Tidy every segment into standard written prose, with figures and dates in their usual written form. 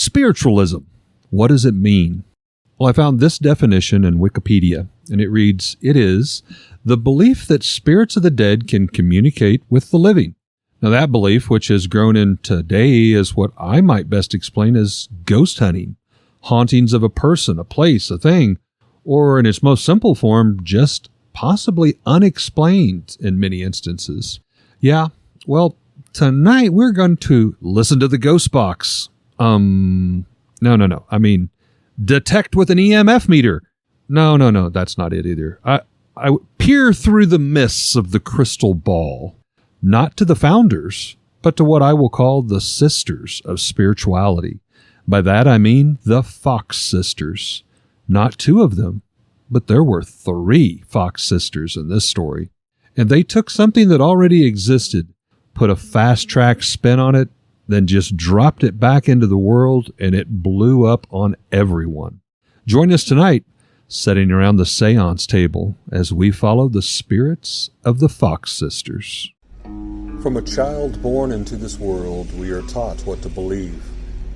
Spiritualism. What does it mean? Well, I found this definition in Wikipedia, and it reads, it is the belief that spirits of the dead can communicate with the living. Now, that belief, which has grown in today, is what I might best explain as ghost hunting, hauntings of a person, a place, a thing, or in its most simple form, just possibly unexplained in many instances. Yeah, well, tonight we're going to listen to the ghost box. No. I mean, detect with an EMF meter. No, that's not it either. I peer through the mists of the crystal ball, not to the founders, but to what I will call the sisters of spirituality. By that I mean the Fox sisters. Not two of them, but there were 3 Fox sisters in this story. And they took something that already existed, put a fast-track spin on it, then just dropped it back into the world, and it blew up on everyone. Join us tonight, sitting around the seance table, as we follow the spirits of the Fox sisters. From a child born into this world, we are taught what to believe.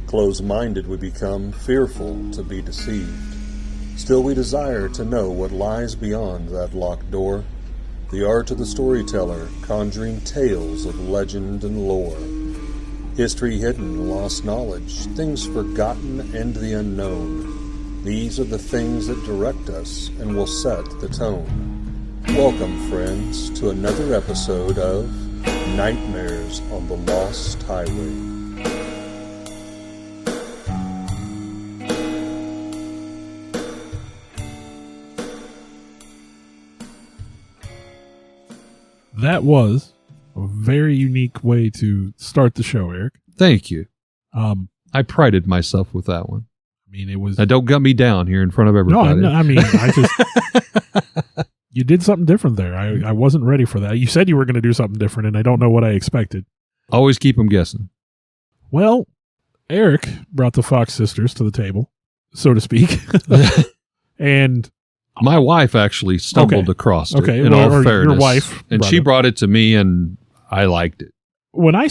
Closed-minded we become, fearful to be deceived. Still we desire to know what lies beyond that locked door. The art of the storyteller, conjuring tales of legend and lore. History hidden, lost knowledge, things forgotten and the unknown. These are the things that direct us and will set the tone. Welcome, friends, to another episode of Nightmares on the Lost Highway. That was a very unique way to start the show, Eric. Thank you. I prided myself with that one. I mean, it was... Now, don't gut me down here in front of everybody. No, I mean, I just... You did something different there. I wasn't ready for that. You said you were going to do something different, and I don't know what I expected. Always keep them guessing. Well, Eric brought the Fox sisters to the table, so to speak. And... My wife actually stumbled across it, in all fairness. Your wife. And she brought it to me, and I liked it. When I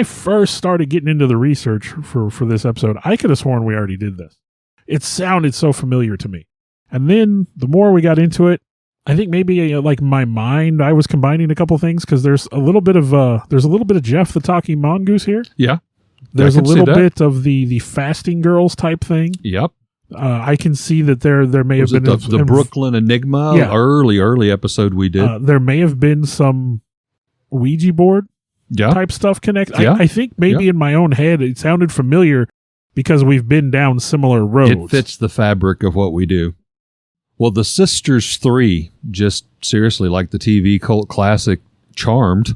first started getting into the research for this episode, I could have sworn we already did this. It sounded so familiar to me. And then the more we got into it, I think maybe like my mind, I was combining a couple things because there's a little bit of Jeff the Talking Mongoose here. Yeah. There's a little bit of the fasting girls type thing. Yep. I can see that there may have been the Brooklyn Enigma, early episode we did. There may have been some Ouija board type stuff connected. Yeah. I think maybe in my own head it sounded familiar because we've been down similar roads. It fits the fabric of what we do. Well, the Sisters 3, just seriously like the TV cult classic Charmed.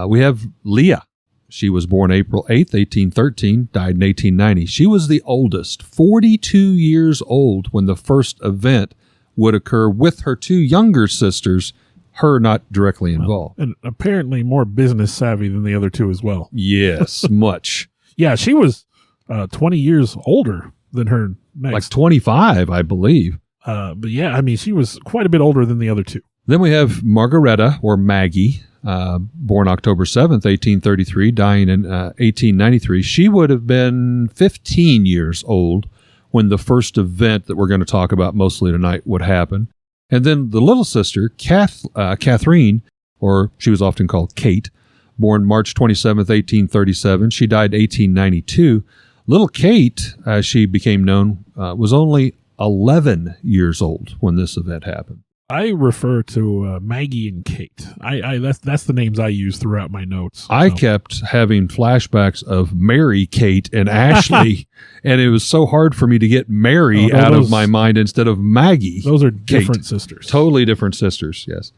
We have Leah. She was born April 8th, 1813, died in 1890. She was the oldest, 42 years old when the first event would occur with her 2 younger sisters, her not directly involved. And apparently more business savvy than the other 2 as well. Yes, much. Yeah, she was 20 years older than her next. Like 25, I believe. But yeah, I mean, she was quite a bit older than the other 2. Then we have Margareta, or Maggie, born October 7th, 1833, dying in 1893. She would have been 15 years old when the first event that we're going to talk about mostly tonight would happen. And then the little sister, Catherine, or she was often called Kate, born March 27th, 1837. She died 1892. Little Kate, as she became known, was only 11 years old when this event happened. I refer to Maggie and Kate. That's the names I use throughout my notes. I kept having flashbacks of Mary, Kate, and Ashley, and it was so hard for me to get Mary out of my mind instead of Maggie. Those are different sisters. Totally different sisters, yes.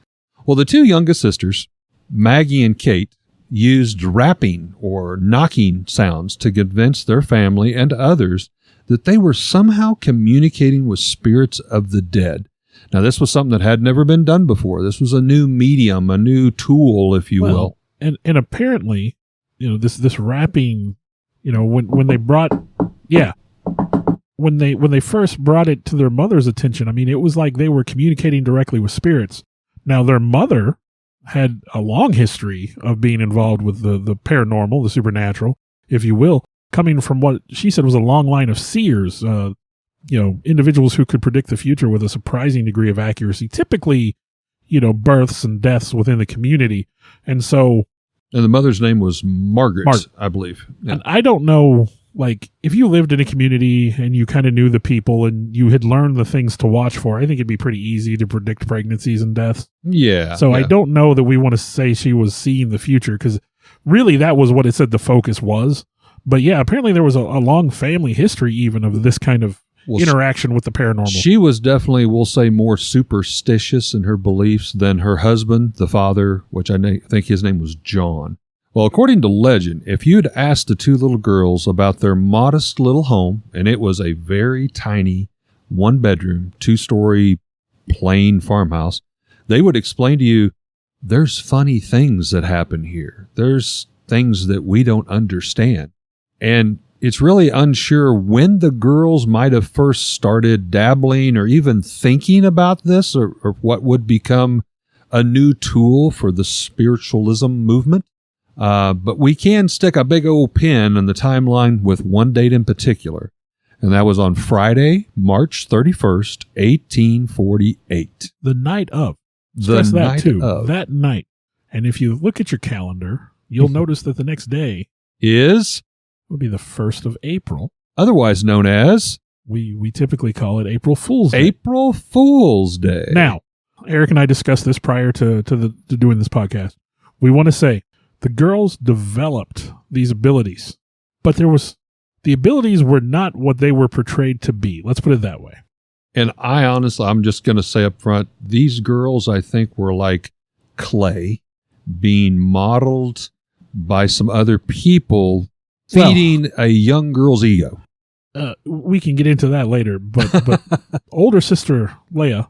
Well, the 2 youngest sisters, Maggie and Kate, used rapping or knocking sounds to convince their family and others that they were somehow communicating with spirits of the dead. Now, this was something that had never been done before. This was a new medium, a new tool, if you will. And apparently, this rapping, when they brought, when they first brought it to their mother's attention, I mean, it was like they were communicating directly with spirits. Now, their mother had a long history of being involved with the paranormal, the supernatural, if you will. coming from what she said was a long line of seers, individuals who could predict the future with a surprising degree of accuracy, typically, births and deaths within the community. And so. And the mother's name was Margaret. I believe. Yeah. And I don't know, like, if you lived in a community and you kind of knew the people and you had learned the things to watch for, I think it'd be pretty easy to predict pregnancies and deaths. Yeah. So I don't know that we want to say she was seeing the future, because really that was what it said the focus was. But yeah, apparently there was a long family history even of this kind of interaction with the paranormal. She was definitely, we'll say, more superstitious in her beliefs than her husband, the father, which I think his name was John. Well, according to legend, if you had asked the two little girls about their modest little home, and it was a very tiny, 1-bedroom, 2-story, plain farmhouse, they would explain to you, there's funny things that happen here. There's things that we don't understand. And it's really unsure when the girls might have first started dabbling or even thinking about this, or what would become a new tool for the spiritualism movement. But we can stick a big old pin in the timeline with one date in particular, and that was on Friday, March 31st, 1848. The night of. Stress that too. That night. And if you look at your calendar, you'll notice that the next day would be the 1st of April. Otherwise known as? We typically call it April Fool's Day. April Fool's Day. Now, Eric and I discussed this prior to doing this podcast. We want to say the girls developed these abilities, but the abilities were not what they were portrayed to be. Let's put it that way. And I'm just going to say up front, these girls, I think, were like clay being modeled by some other people, feeding a young girl's ego. We can get into that later, but older sister Leah,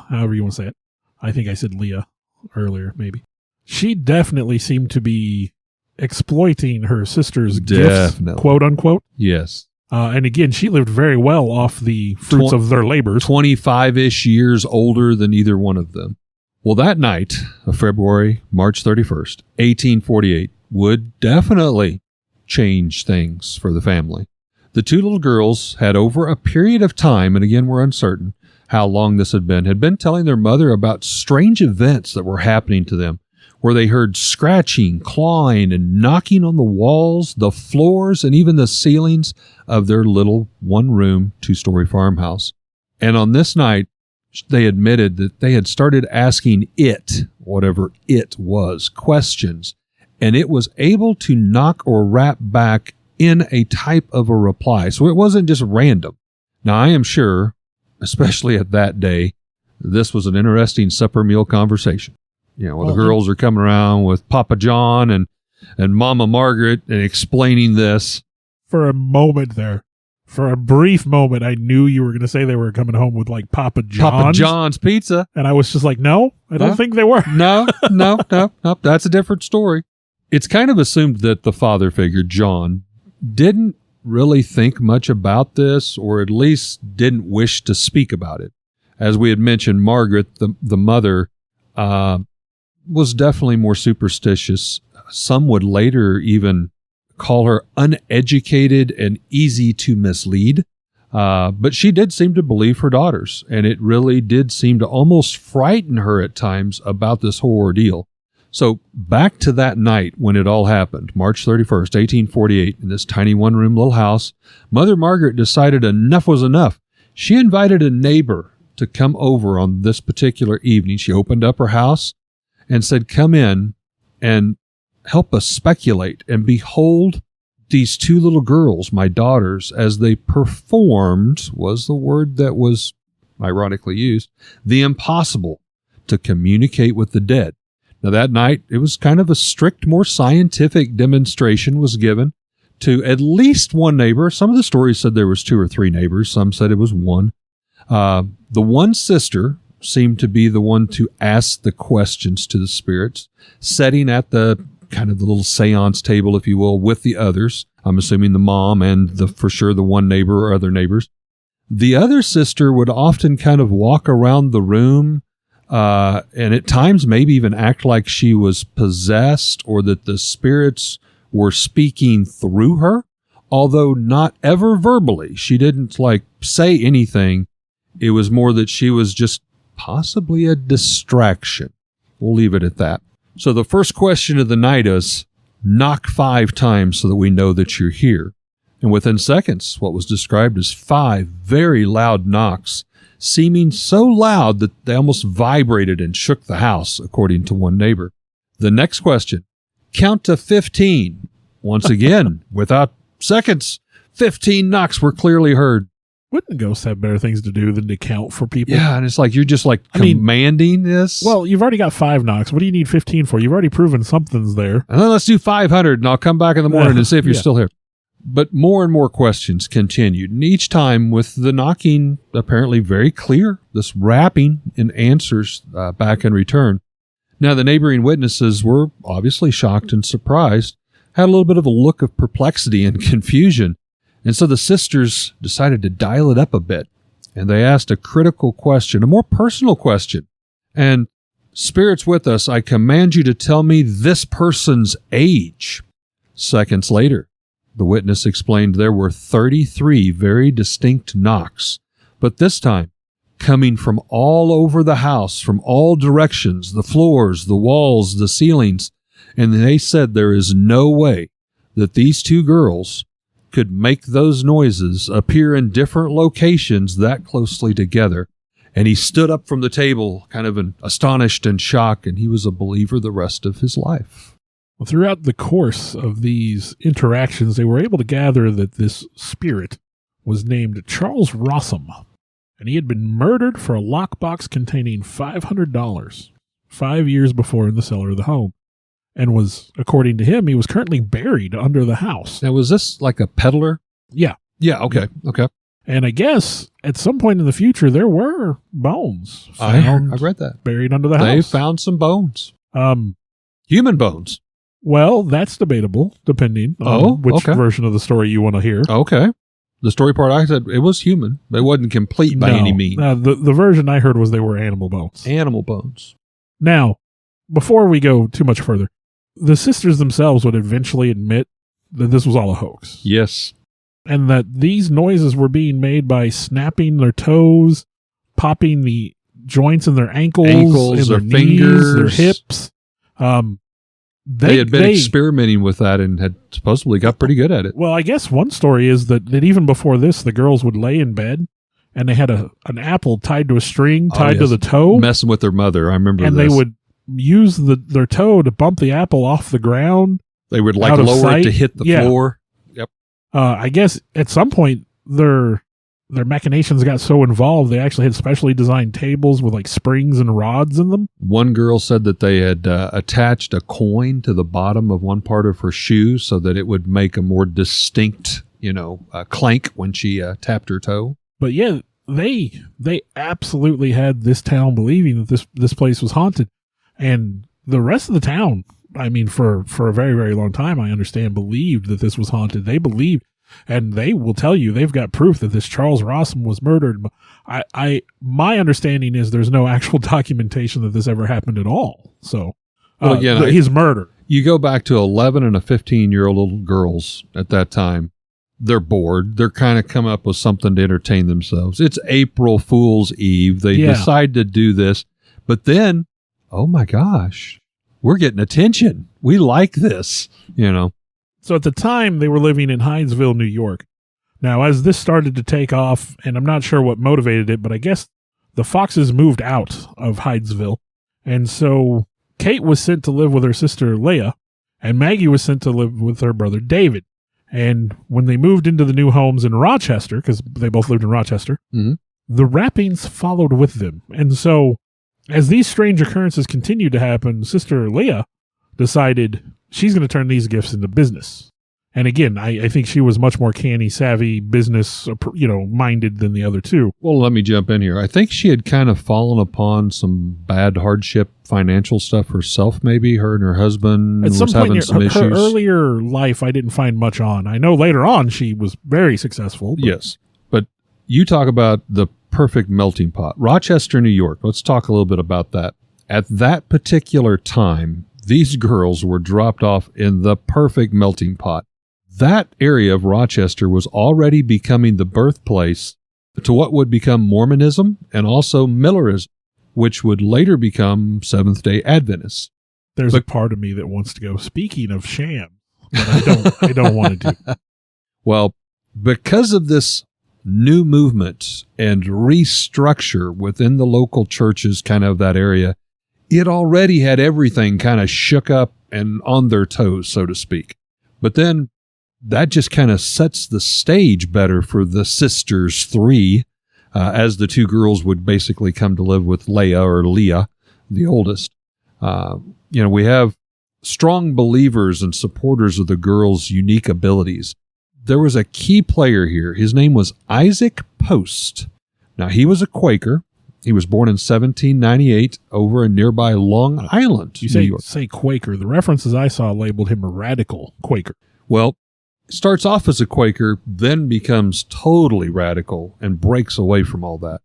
however you want to say it. I think I said Leah earlier, maybe. She definitely seemed to be exploiting her sister's gifts, quote unquote. Yes. And again, she lived very well off the fruits of their labors. 25-ish years older than either one of them. Well, that night of March 31st, 1848, would definitely change things for the family. The two little girls had, over a period of time, and again, we're uncertain how long this had been telling their mother about strange events that were happening to them, where they heard scratching, clawing, and knocking on the walls, the floors, and even the ceilings of their little 1-room, 2-story farmhouse. And on this night, they admitted that they had started asking it, whatever it was, questions, and it was able to knock or rap back in a type of a reply. So it wasn't just random. Now, I am sure, especially at that day, this was an interesting supper meal conversation. The girls are coming around with Papa John and Mama Margaret and explaining this. For a brief moment, I knew you were going to say they were coming home with like Papa John's pizza. And I was just like, no, I don't think they were. No. That's a different story. It's kind of assumed that the father figure, John, didn't really think much about this, or at least didn't wish to speak about it. As we had mentioned, Margaret, the mother, was definitely more superstitious. Some would later even call her uneducated and easy to mislead. But she did seem to believe her daughters, and it really did seem to almost frighten her at times about this whole ordeal. So back to that night when it all happened, March 31st, 1848, in this tiny 1-room little house, Mother Margaret decided enough was enough. She invited a neighbor to come over on this particular evening. She opened up her house and said, come in and help us speculate and behold these two little girls, my daughters, as they performed, was the word that was ironically used, the impossible, to communicate with the dead. Now that night, it was kind of a strict, more scientific demonstration was given to at least one neighbor. Some of the stories said there was 2 or 3 neighbors. Some said it was one. The one sister seemed to be the one to ask the questions to the spirits, sitting at the kind of the little seance table, if you will, with the others. I'm assuming the mom and for sure the one neighbor or other neighbors. The other sister would often kind of walk around the room, and at times maybe even act like she was possessed or that the spirits were speaking through her. although not ever verbally. She didn't say anything. It was more that she was just possibly a distraction. We'll leave it at that. So the first question of the night is, knock 5 times so that we know that you're here. And within seconds, what was described as 5 very loud knocks, seeming so loud that they almost vibrated and shook the house, according to one neighbor. The next question, count to 15. Once again, without seconds, 15 knocks were clearly heard. Wouldn't ghosts have better things to do than to count for people? Yeah, and it's like you're just commanding this. Well, you've already got 5 knocks. What do you need 15 for? You've already proven something's there. And then let's do 500, and I'll come back in the morning and see if you're still here. But more and more questions continued, and each time with the knocking apparently very clear, this rapping in answers back in return. Now, the neighboring witnesses were obviously shocked and surprised, had a little bit of a look of perplexity and confusion, and so the sisters decided to dial it up a bit, and they asked a critical question, a more personal question. And, spirits with us, I command you to tell me this person's age. Seconds later, the witness explained there were 33 very distinct knocks, but this time coming from all over the house, from all directions, the floors, the walls, the ceilings, and they said there is no way that these 2 girls could make those noises appear in different locations that closely together. And he stood up from the table, kind of astonished and shocked, and he was a believer the rest of his life. Well, throughout the course of these interactions, they were able to gather that this spirit was named Charles Rossum, and he had been murdered for a lockbox containing $500 5 years before in the cellar of the home, and was, according to him, he was currently buried under the house. Now, was this like a peddler? Yeah. Yeah, okay, okay. And I guess at some point in the future, there were bones found I read that. buried under the house. They found some bones. Human bones. Well, that's debatable, depending on which version of the story you want to hear. Okay. The story part I said, it was human. It wasn't complete by any means. The version I heard was they were animal bones. Animal bones. Now, before we go too much further, the sisters themselves would eventually admit that this was all a hoax. Yes. And that these noises were being made by snapping their toes, popping the joints in their ankles in their knees, fingers, their hips. They had been experimenting with that and had supposedly got pretty good at it. Well, I guess one story is that even before this, the girls would lay in bed and they had an apple tied to a string, tied to the toe. Messing with their mother. I remember and this. They would use their toe to bump the apple off the ground. They would lower it to hit the floor. Yep. I guess at some point their machinations got so involved, they actually had specially designed tables with springs and rods in them. One girl said that they had attached a coin to the bottom of one part of her shoe so that it would make a more distinct, clank when she tapped her toe. But yeah, they absolutely had this town believing that this place was haunted. And the rest of the town, I mean, for a very, very long time, I understand, believed that this was haunted. They believed. And they will tell you they've got proof that this Charles Rossum was murdered. My understanding is there's no actual documentation that this ever happened at all. So, his murder. You go back to 11 and a 15-year-old little girls at that time. They're bored. They're kind of come up with something to entertain themselves. It's April Fool's Eve. They decide to do this. But then, oh my gosh, we're getting attention. We like this, So at the time, they were living in Hydesville, New York. Now, as this started to take off, and I'm not sure what motivated it, but I guess the Foxes moved out of Hydesville. And so Kate was sent to live with her sister, Leah, and Maggie was sent to live with her brother, David. And when they moved into the new homes in Rochester, because they both lived in Rochester, the rappings followed with them. And so as these strange occurrences continued to happen, Sister Leah decided she's going to turn these gifts into business. And again, I think she was much more canny, savvy, business, minded than the other two. Well, let me jump in here. I think she had kind of fallen upon some bad hardship, financial stuff herself, maybe. Her and her husband was having some issues. Her earlier life, I didn't find much on. I know later on she was very successful. Yes. But you talk about the perfect melting pot. Rochester, New York. Let's talk a little bit about that. At that particular time, these girls were dropped off in the perfect melting pot. that area of Rochester was already becoming the birthplace to what would become Mormonism and also Millerism, which would later become Seventh-day Adventists. There's a part of me that wants to go, speaking of sham, but I don't want to do. Well, because of this new movement and restructure within the local churches kind of that area, it already had everything kind of shook up and on their toes, so to speak. But then that just kind of sets the stage better for the Sisters 3, as the two girls would basically come to live with Leah, the oldest. We have strong believers and supporters of the girls' unique abilities. There was a key player here. His name was Isaac Post. Now, he was a Quaker. He was born in 1798 over in nearby Long Island, New York. Say Quaker. The references I saw labeled him a radical Quaker. Well, starts off as a Quaker, then becomes totally radical and breaks away from all that.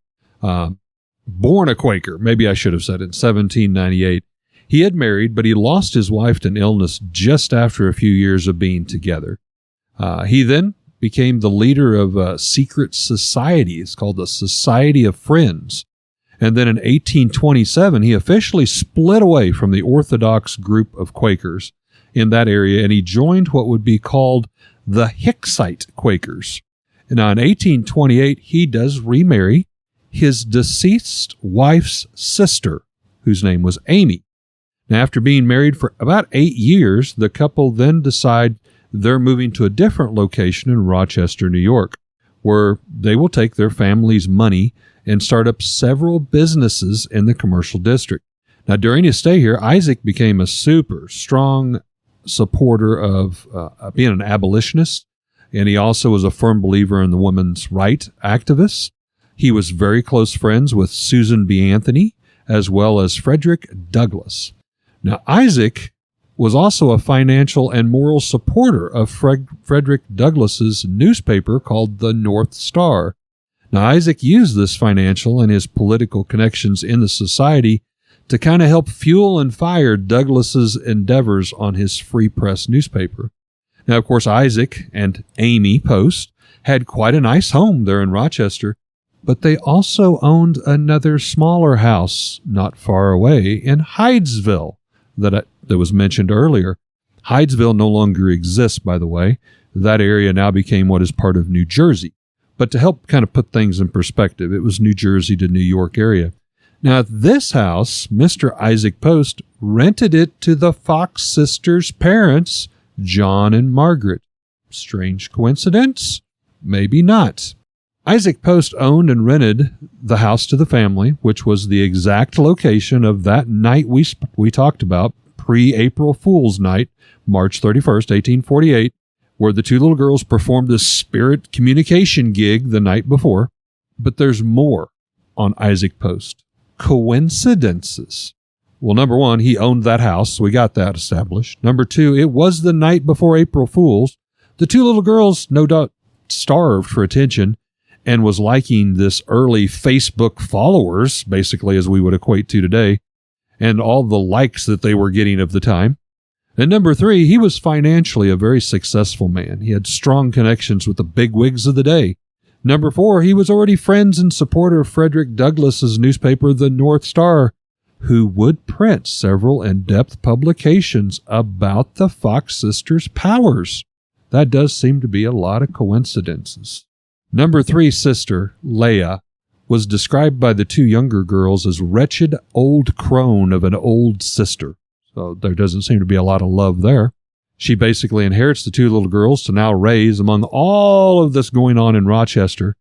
Born a Quaker, maybe I should have said, in 1798. He had married, but he lost his wife to an illness just after a few years of being together. He then became the leader of a secret society. It's called the Society of Friends. And then in 1827, he officially split away from the Orthodox group of Quakers in that area, and he joined what would be called the Hicksite Quakers. And now in 1828, he does remarry his deceased wife's sister, whose name was Amy. Now, after being married for about 8 years, the couple then decide they're moving to a different location in Rochester, New York, where they will take their family's money and start up several businesses in the commercial district. Now, during his stay here, Isaac became a super strong supporter of being an abolitionist, and he also was a firm believer in the women's rights activists. He was very close friends with Susan B. Anthony, as well as Frederick Douglass. Now, Isaac was also a financial and moral supporter of Frederick Douglass's newspaper called the North Star. Now, Isaac used this financial and his political connections in the society to kind of help fuel and fire Douglass's endeavors on his free press newspaper. Now, of course, Isaac and Amy Post had quite a nice home there in Rochester, but they also owned another smaller house not far away in Hydesville that was mentioned earlier. Hydesville no longer exists, by the way. That area now became what is part of New Jersey. But to help kind of put things in perspective, it was New Jersey to New York area. Now, this house, Mr. Isaac Post rented it to the Fox sisters' parents, John and Margaret. Strange coincidence? Maybe not. Isaac Post owned and rented the house to the family, which was the exact location of that night we talked about, pre-April Fool's Night, March 31st, 1848, where the two little girls performed a spirit communication gig the night before. But there's more on Isaac Post. Coincidences. Well, number one, he owned that house, so we got that established. Number two, it was the night before April Fool's. The two little girls, no doubt, starved for attention and was liking this early Facebook followers, basically as we would equate to today, and all the likes that they were getting of the time. And number three, he was financially a very successful man. He had strong connections with the bigwigs of the day. Number four, he was already friends and supporter of Frederick Douglass's newspaper, the North Star, who would print several in-depth publications about the Fox sisters' powers. That does seem to be a lot of coincidences. Number three sister, Leah, was described by the two younger girls as wretched old crone of an old sister. So there doesn't seem to be a lot of love there. She basically inherits the two little girls to now raise among all of this going on in Rochester,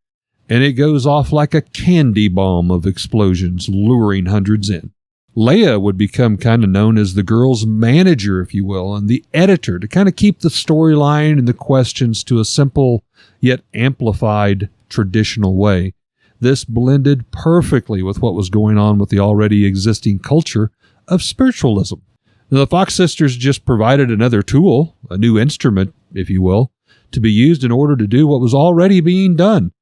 and it goes off like a candy bomb of explosions, luring hundreds in. Leah would become kind of known as the girls' manager, if you will, and the editor to kind of keep the storyline and the questions to a simple yet amplified traditional way. This blended perfectly with what was going on with the already existing culture of spiritualism. Now, the Fox sisters just provided another tool, a new instrument, if you will, to be used in order to do what was already being done.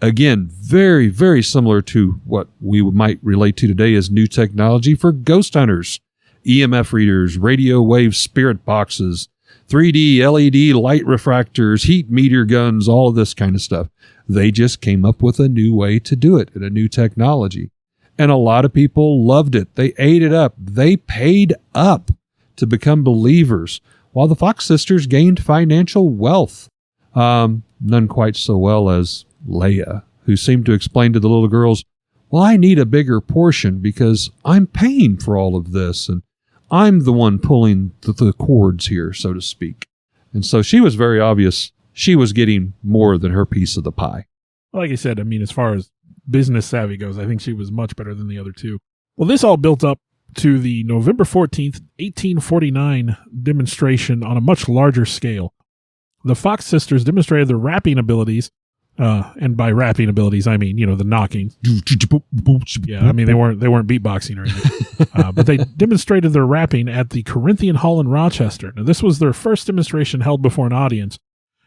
Again, very, very similar to what we might relate to today as new technology for ghost hunters, EMF readers, radio wave spirit boxes, 3D LED light refractors, heat meter guns, all of this kind of stuff. They just came up with a new way to do it and a new technology. And a lot of people loved it. They ate it up. They paid up to become believers, while the Fox sisters gained financial wealth. None quite so well as Leia, who seemed to explain to the little girls, well, I need a bigger portion because I'm paying for all of this, and I'm the one pulling the cords here, so to speak. And so she was very obvious she was getting more than her piece of the pie. Like I said, I mean, as far as business savvy goes, I think she was much better than the other two. Well, this all built up to the November 14th, 1849 demonstration on a much larger scale. The Fox sisters demonstrated their rapping abilities, and by rapping abilities, I mean, the knocking. Yeah, I mean, they weren't beatboxing or anything. But they demonstrated their rapping at the Corinthian Hall in Rochester. Now, this was their first demonstration held before an audience,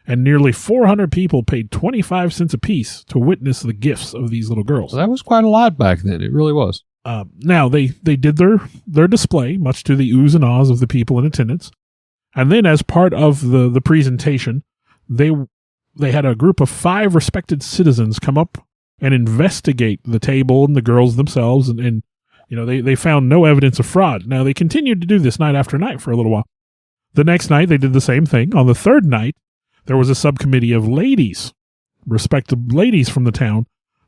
and nearly 400 people paid 25 cents apiece to witness the gifts of these little girls. So that was quite a lot back then. It really was. Now, they did their display, much to the oohs and ahs of the people in attendance. And then as part of the presentation, they had a group of 5 respected citizens come up and investigate the table and the girls themselves. And they found no evidence of fraud. Now, they continued to do this night after night for a little while. The next night, they did the same thing. On the third night, there was a subcommittee of ladies, respected ladies from the town.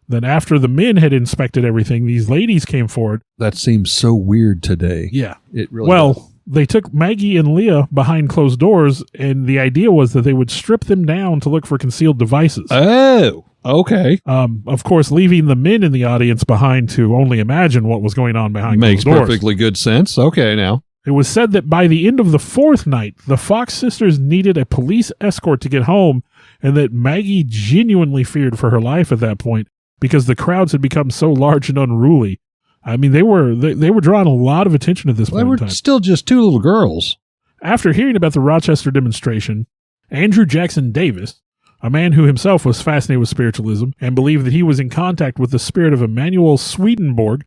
Then after the men had inspected everything, these ladies came forward. That seems so weird today. Yeah. It really does. They took Maggie and Leah behind closed doors, and the idea was that they would strip them down to look for concealed devices. Oh, okay. Of course, leaving the men in the audience behind to only imagine what was going on behind closed doors. Makes perfectly good sense. Okay, now. It was said that by the end of the 4th night, the Fox sisters needed a police escort to get home, and that Maggie genuinely feared for her life at that point because the crowds had become so large and unruly. I mean, they were drawing a lot of attention at this point in time. They were still just 2 little girls. After hearing about the Rochester demonstration, Andrew Jackson Davis, a man who himself was fascinated with spiritualism and believed that he was in contact with the spirit of Emanuel Swedenborg,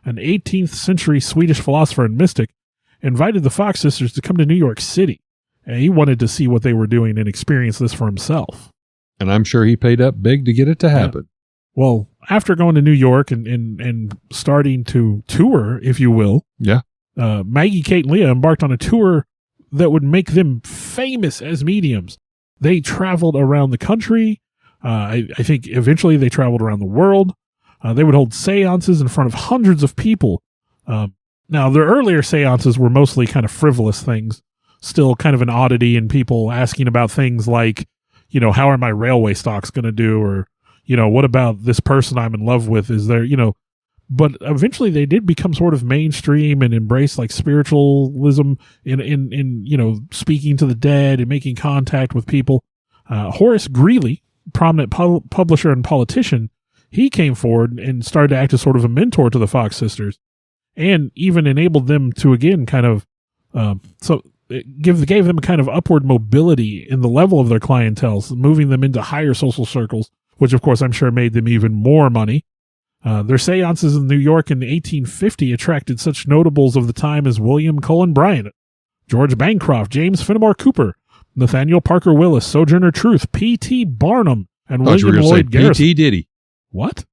an 18th century Swedish philosopher and mystic, invited the Fox sisters to come to New York City. And he wanted to see what they were doing and experience this for himself. And I'm sure he paid up big to get it to happen. Yeah. Well, after going to New York and starting to tour, if you will, Maggie, Kate, and Leah embarked on a tour that would make them famous as mediums. They traveled around the country. I think eventually they traveled around the world. They would hold seances in front of hundreds of people. Now, their earlier seances were mostly kind of frivolous things, still kind of an oddity, and people asking about things like, how are my railway stocks going to do? Or, what about this person I'm in love with? Is there, but eventually they did become sort of mainstream and embrace like spiritualism in speaking to the dead and making contact with people. Horace Greeley, prominent publisher and politician, he came forward and started to act as sort of a mentor to the Fox sisters, and even enabled them to again kind of gave them a kind of upward mobility in the level of their clientele, moving them into higher social circles, which of course I'm sure made them even more money. Their seances in New York in 1850 attracted such notables of the time as William Cullen Bryant, George Bancroft, James Fenimore Cooper, Nathaniel Parker Willis, Sojourner Truth, P.T. Barnum, and William Lloyd Garrison. P.T. Diddy. What?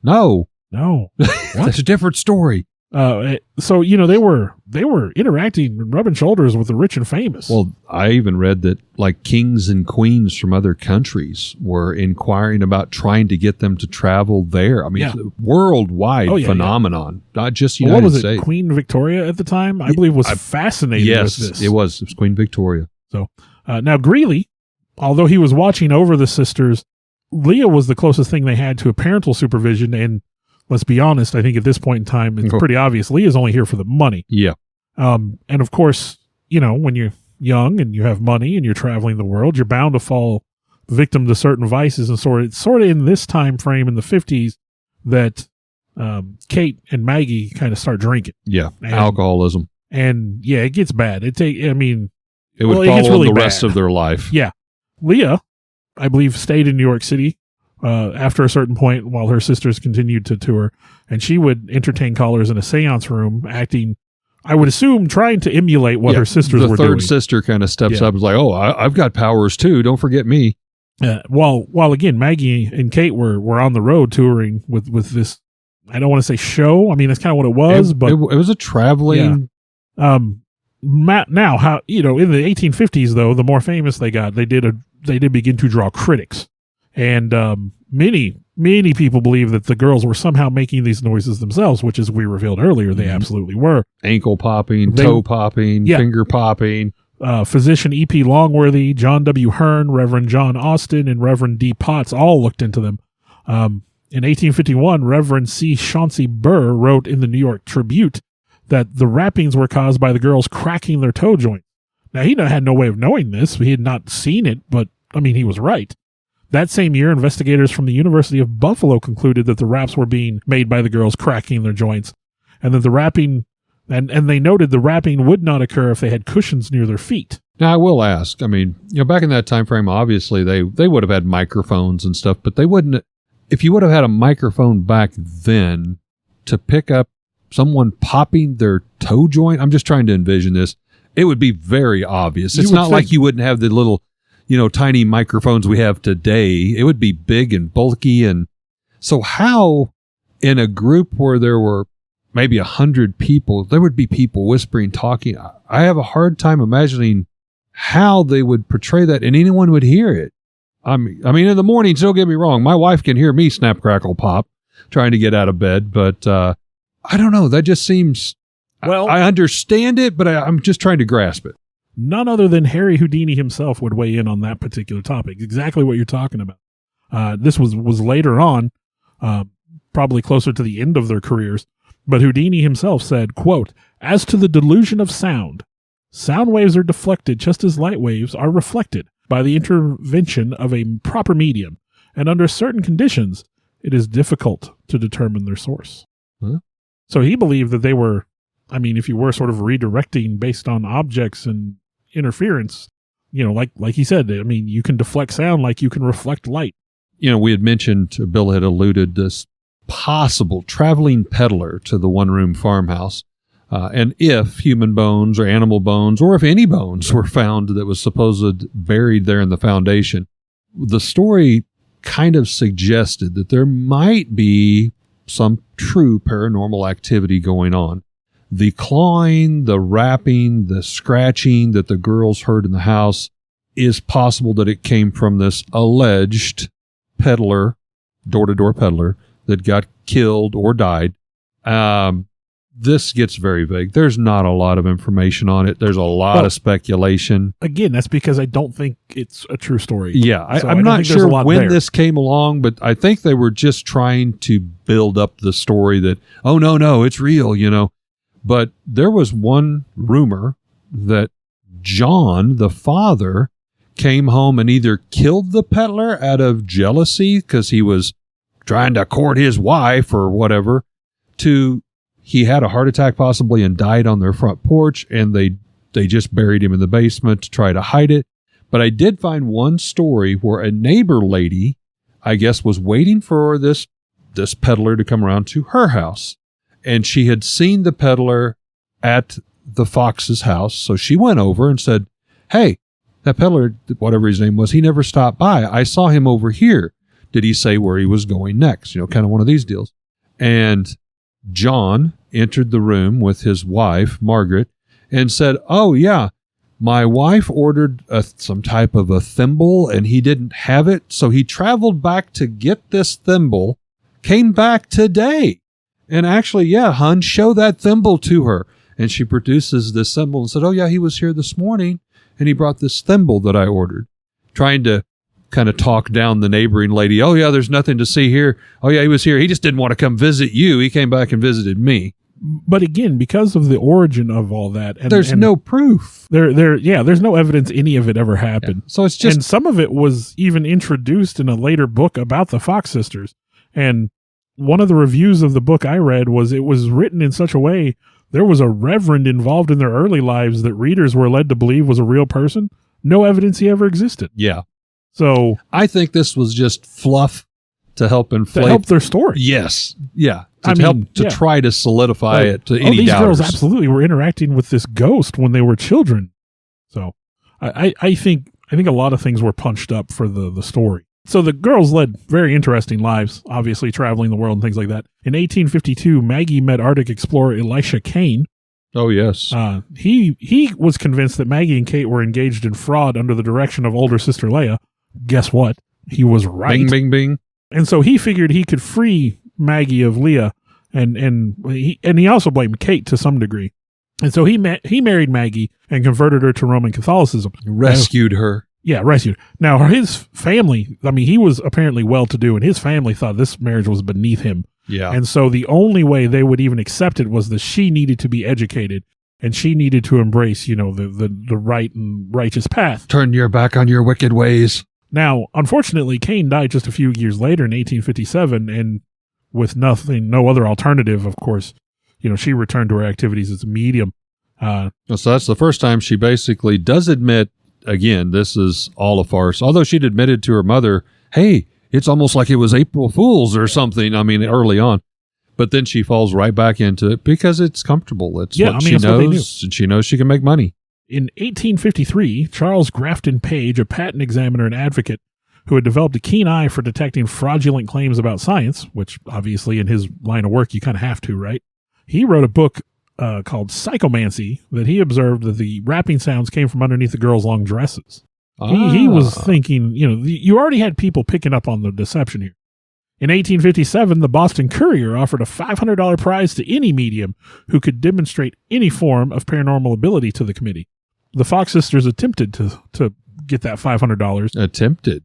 No. That's a different story. So they were interacting and rubbing shoulders with the rich and famous. Well, I even read that like kings and queens from other countries were inquiring about trying to get them to travel there. I mean, it's a worldwide phenomenon, not just United what was States. It? Queen Victoria at the time, I believe, was fascinated with this. Yes, it was Queen Victoria. So now Greeley, although he was watching over the sisters, Leah was the closest thing they had to a parental supervision. And let's be honest, I think at this point in time, it's pretty obvious Leah's only here for the money. Yeah. And of course, when you're young and you have money and you're traveling the world, you're bound to fall victim to certain vices. And sort of in this time frame in the 50s that Kate and Maggie kind of start drinking. Yeah. Alcoholism. And it gets bad. It would follow really the rest of their life. Yeah. Leah, I believe, stayed in New York City after a certain point while her sisters continued to tour, and she would entertain callers in a seance room, acting I would assume trying to emulate what her sisters were doing. The third sister kind of steps up and is like, oh, I've got powers too. Don't forget me. While again, Maggie and Kate were on the road touring with this, I don't want to say show. I mean, that's kind of what it was, but it was a traveling. Yeah. Now, how, in the 1850s, though, the more famous they got, they did begin to draw critics. And many people believe that the girls were somehow making these noises themselves, which, as we revealed earlier, they absolutely were. Ankle popping, toe popping, finger popping. Physician E.P. Longworthy, John W. Hearn, Reverend John Austin, and Reverend D. Potts all looked into them. In 1851, Reverend C. Chauncey Burr wrote in the New York Tribune that the rappings were caused by the girls cracking their toe joint. Now, he had no way of knowing this. He had not seen it, but, he was right. That same year, investigators from the University of Buffalo concluded that the raps were being made by the girls cracking their joints, and that the rapping... And they noted the rapping would not occur if they had cushions near their feet. Now, I will ask, back in that time frame, obviously, they would have had microphones and stuff, but they wouldn't, if you would have had a microphone back then to pick up someone popping their toe joint, I'm just trying to envision this, it would be very obvious. It's not like you wouldn't have the little, tiny microphones we have today. It would be big and bulky. And so how, in a group where there were maybe 100 people, there would be people whispering, talking. I have a hard time imagining how they would portray that and anyone would hear it. In the mornings, don't get me wrong, my wife can hear me snap, crackle, pop, trying to get out of bed, but I don't know. That just seems, well, I understand it, but I'm just trying to grasp it. None other than Harry Houdini himself would weigh in on that particular topic. Exactly what you're talking about. This was later on, probably closer to the end of their careers. But Houdini himself said, quote, "As to the delusion of sound waves are deflected just as light waves are reflected by the intervention of a proper medium, and under certain conditions, it is difficult to determine their source." Huh? So he believed that they were, if you were sort of redirecting based on objects and interference, like he said, you can deflect sound like you can reflect light. We had mentioned, Bill had alluded this possible traveling peddler to the one-room farmhouse. And if human bones or animal bones, or if any bones were found that was supposed buried there in the foundation, the story kind of suggested that there might be some true paranormal activity going on. The clawing, the rapping, the scratching that the girls heard in the house is possible that it came from this alleged peddler, door-to-door peddler, that got killed or died. This gets very vague. There's not a lot of information on it. There's a lot of speculation. Again, that's because I don't think it's a true story. Yeah, I'm not sure when this came along, but I think they were just trying to build up the story that, oh, no, it's real, But there was one rumor that John, the father, came home and either killed the peddler out of jealousy because he was trying to court his wife or whatever, to he had a heart attack possibly and died on their front porch, and they just buried him in the basement to try to hide it. But I did find one story where a neighbor lady, I guess, was waiting for this peddler to come around to her house, and she had seen the peddler at the Fox's house, so she went over and said, "Hey, that peddler, whatever his name was, he never stopped by. I saw him over here. Did he say where he was going next?" Kind of one of these deals. And John entered the room with his wife, Margaret, and said, "Oh, yeah, my wife ordered some type of a thimble, and he didn't have it, so he traveled back to get this thimble, came back today. And actually, yeah, hon, show that thimble to her." And she produces this thimble and said, "Oh, yeah, he was here this morning, and he brought this thimble that I ordered," trying to kind of talk down the neighboring lady. "Oh, yeah, there's nothing to see here. Oh, yeah, he was here. He just didn't want to come visit you. He came back and visited me." But again, because of the origin of all that, there's no proof. There's no evidence any of it ever happened. Yeah. So it's just, and some of it was even introduced in a later book about the Fox sisters. And one of the reviews of the book I read was it was written in such a way there was a reverend involved in their early lives that readers were led to believe was a real person. No evidence he ever existed. Yeah. So I think this was just fluff to help inflate. To help their story. Yes. Yeah. To try to solidify it to any these doubters. girls absolutely were interacting with this ghost when they were children. So I think a lot of things were punched up for the story. So the girls led very interesting lives, obviously traveling the world and things like that. In 1852, Maggie met Arctic explorer Elisha Kane. Oh, yes. He was convinced that Maggie and Kate were engaged in fraud under the direction of older sister Leia. Guess what? He was right. Bing, bing, bing. And so he figured he could free Maggie of Leah, and he also blamed Kate to some degree. And so he married Maggie and converted her to Roman Catholicism. Rescued her. Yeah, rescued. Now, his family, I mean, he was apparently well-to-do, and his family thought this marriage was beneath him. Yeah. And so the only way they would even accept it was that she needed to be educated, and she needed to embrace, the right and righteous path. Turn your back on your wicked ways. Now, unfortunately, Kane died just a few years later in 1857, and with no other alternative, of course, she returned to her activities as a medium. So that's the first time she basically does admit, again, this is all a farce. Although she'd admitted to her mother, hey, it's almost like it was April Fool's or something. I mean, early on. But then she falls right back into it because it's comfortable. It's what she knows, and she knows she can make money. In 1853, Charles Grafton Page, a patent examiner and advocate who had developed a keen eye for detecting fraudulent claims about science, which obviously in his line of work you kind of have to, right? He wrote a book called Psychomancy that he observed that the rapping sounds came from underneath the girls' long dresses. He was thinking, you already had people picking up on the deception here. In 1857, the Boston Courier offered a $500 prize to any medium who could demonstrate any form of paranormal ability to the committee. The Fox sisters attempted to get that $500. Attempted.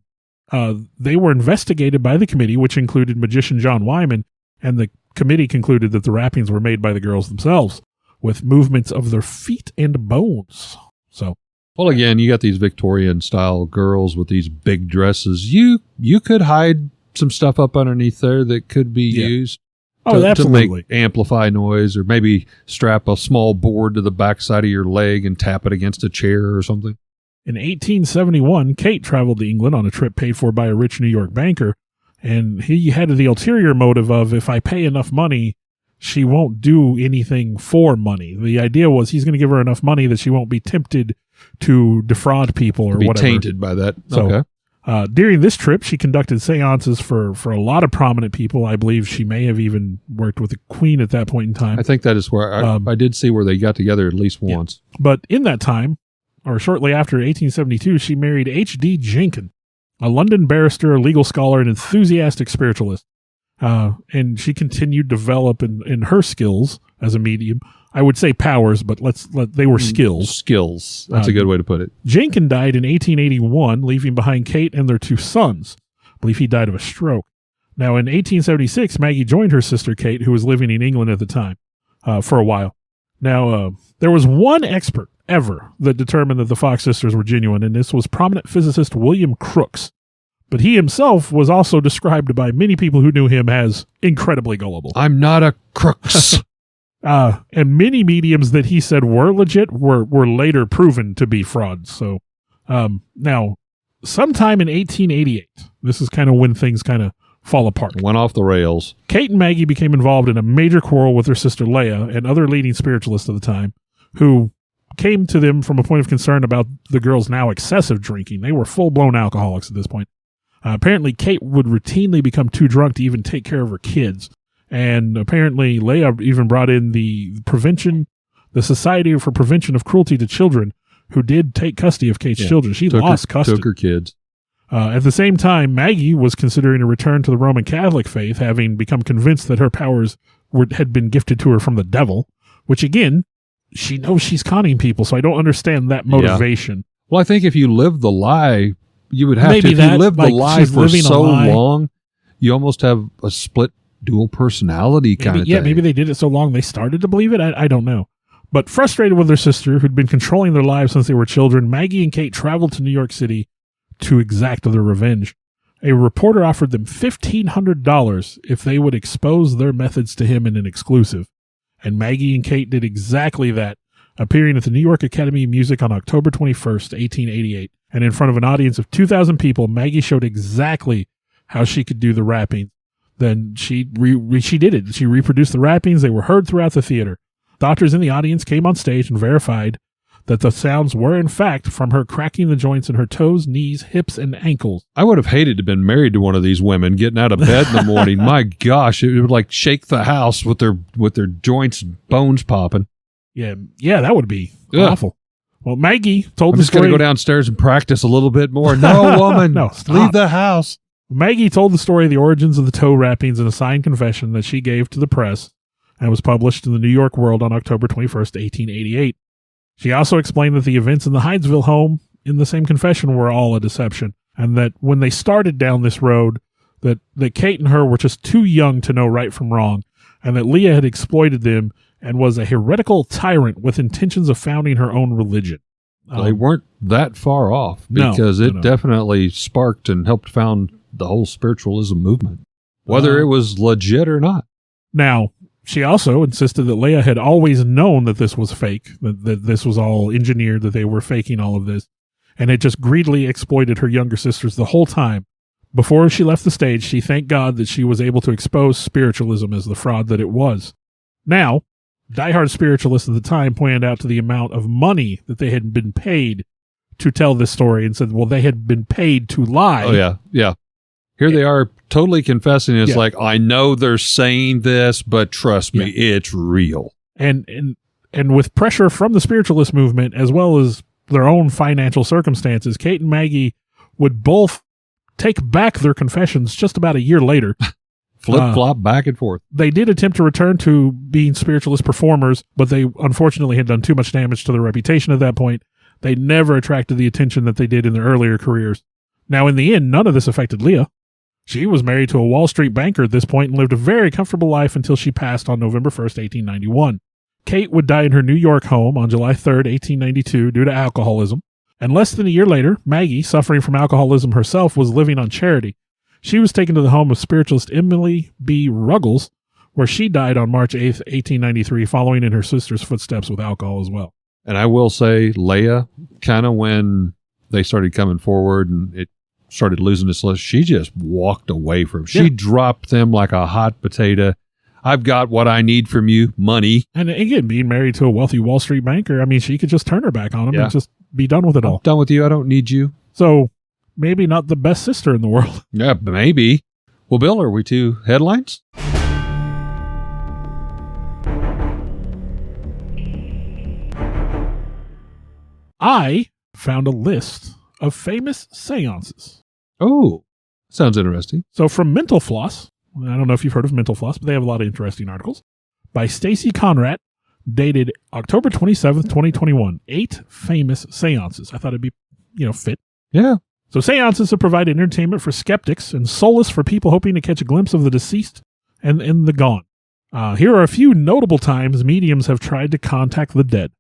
They were investigated by the committee, which included magician John Wyman, and the committee concluded that the rappings were made by the girls themselves, with movements of their feet and bones. So, well, again, you got these Victorian-style girls with these big dresses. You could hide some stuff up underneath there that could be used to make amplify noise, or maybe strap a small board to the backside of your leg and tap it against a chair or something. In 1871, Kate traveled to England on a trip paid for by a rich New York banker, and he had the ulterior motive of, if I pay enough money, she won't do anything for money. The idea was he's going to give her enough money that she won't be tempted to defraud people or whatever. Tainted by that. So, okay. During this trip, she conducted seances for a lot of prominent people. I believe she may have even worked with the Queen at that point in time. I think that is where I did see where they got together at least once. But in that time, or shortly after 1872, she married H.D. Jenkin, a London barrister, a legal scholar, and enthusiastic spiritualist. And she continued to develop in her skills as a medium. I would say powers, but they were skills. Skills. That's a good way to put it. Jenkin died in 1881, leaving behind Kate and their two sons. I believe he died of a stroke. Now, in 1876, Maggie joined her sister Kate, who was living in England at the time, for a while. Now, there was one expert ever that determined that the Fox sisters were genuine, and this was prominent physicist William Crookes. But he himself was also described by many people who knew him as incredibly gullible. I'm not a Crookes. And many mediums that he said were legit were later proven to be frauds. So now, sometime in 1888, this is kind of when things kind of fall apart. Went off the rails. Kate and Maggie became involved in a major quarrel with her sister Leia and other leading spiritualists of the time, who came to them from a point of concern about the girls' now excessive drinking. They were full-blown alcoholics at this point. Apparently, Kate would routinely become too drunk to even take care of her kids. And apparently, Leia even brought in the Society for Prevention of Cruelty to Children, who did take custody of Kate's children. She lost custody. Took her kids. At the same time, Maggie was considering a return to the Roman Catholic faith, having become convinced that her powers had been gifted to her from the devil, which, again, she knows she's conning people, so I don't understand that motivation. Yeah. Well, I think if you lived the lie, you would have Maybe to. If you lived the lie for so long, you almost have a split dual personality kind of thing. Yeah, maybe they did it so long they started to believe it. I don't know. But frustrated with their sister, who'd been controlling their lives since they were children, Maggie and Kate traveled to New York City to exact their revenge. A reporter offered them $1,500 if they would expose their methods to him in an exclusive. And Maggie and Kate did exactly that, appearing at the New York Academy of Music on October 21st, 1888. And in front of an audience of 2,000 people, Maggie showed exactly how she could do the rapping. Then she did it. She reproduced the rappings. They were heard throughout the theater. Doctors in the audience came on stage and verified that the sounds were, in fact, from her cracking the joints in her toes, knees, hips, and ankles. I would have hated to have been married to one of these women getting out of bed in the morning. My gosh, it would like shake the house with their joints and bones popping. Yeah, that would be Ugh. awful. Well, Maggie told I'm the just going story. to go downstairs and practice a little bit more. No, woman, No, stop. leave the house. Maggie told the story of the origins of the toe wrappings in a signed confession that she gave to the press and was published in the New York World on October 21st, 1888. She also explained that the events in the Hydesville home in the same confession were all a deception, and that when they started down this road, that Kate and her were just too young to know right from wrong, and that Leah had exploited them and was a heretical tyrant with intentions of founding her own religion. They weren't that far off No, because it no. definitely sparked and helped found the whole spiritualism movement, whether it was legit or not. Now, she also insisted that Leah had always known that this was fake, that this was all engineered, that they were faking all of this, and had just greedily exploited her younger sisters the whole time. Before she left the stage, she thanked God that she was able to expose spiritualism as the fraud that it was. Now, diehard spiritualists at the time pointed out to the amount of money that they had been paid to tell this story and said, well, they had been paid to lie. Oh, yeah. Here they are totally confessing. It's like, I know they're saying this, but trust me, it's real. And with pressure from the spiritualist movement, as well as their own financial circumstances, Kate and Maggie would both take back their confessions just about a year later. Flip-flop back and forth. They did attempt to return to being spiritualist performers, but they unfortunately had done too much damage to their reputation at that point. They never attracted the attention that they did in their earlier careers. Now, in the end, none of this affected Leah. She was married to a Wall Street banker at this point and lived a very comfortable life until she passed on November 1st, 1891. Kate would die in her New York home on July 3rd, 1892, due to alcoholism. And less than a year later, Maggie, suffering from alcoholism herself, was living on charity. She was taken to the home of spiritualist Emily B. Ruggles, where she died on March 8th, 1893, following in her sister's footsteps with alcohol as well. And I will say, Leah, kind of when they started coming forward and it started losing its list, she just walked away from it. She dropped them like a hot potato. I've got what I need from you, money. And again, being married to a wealthy Wall Street banker, I mean, she could just turn her back on him and just be done with it all. I'm done with you. I don't need you. So maybe not the best sister in the world. Yeah, maybe. Well, Bill, are we to headlines? I found a list of famous seances. Oh, sounds interesting. So from Mental Floss, I don't know if you've heard of Mental Floss, but they have a lot of interesting articles, by Stacy Conrad, dated October 27th, 2021. 8 famous seances. I thought it'd be, fit. Yeah. So seances have provided entertainment for skeptics and solace for people hoping to catch a glimpse of the deceased and the gone. Here are a few notable times mediums have tried to contact the dead.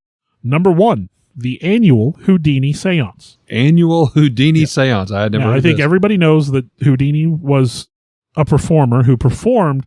Number 1, the annual Houdini seance. Annual Houdini seance. I had never heard I think this. everybody knows that Houdini was a performer who performed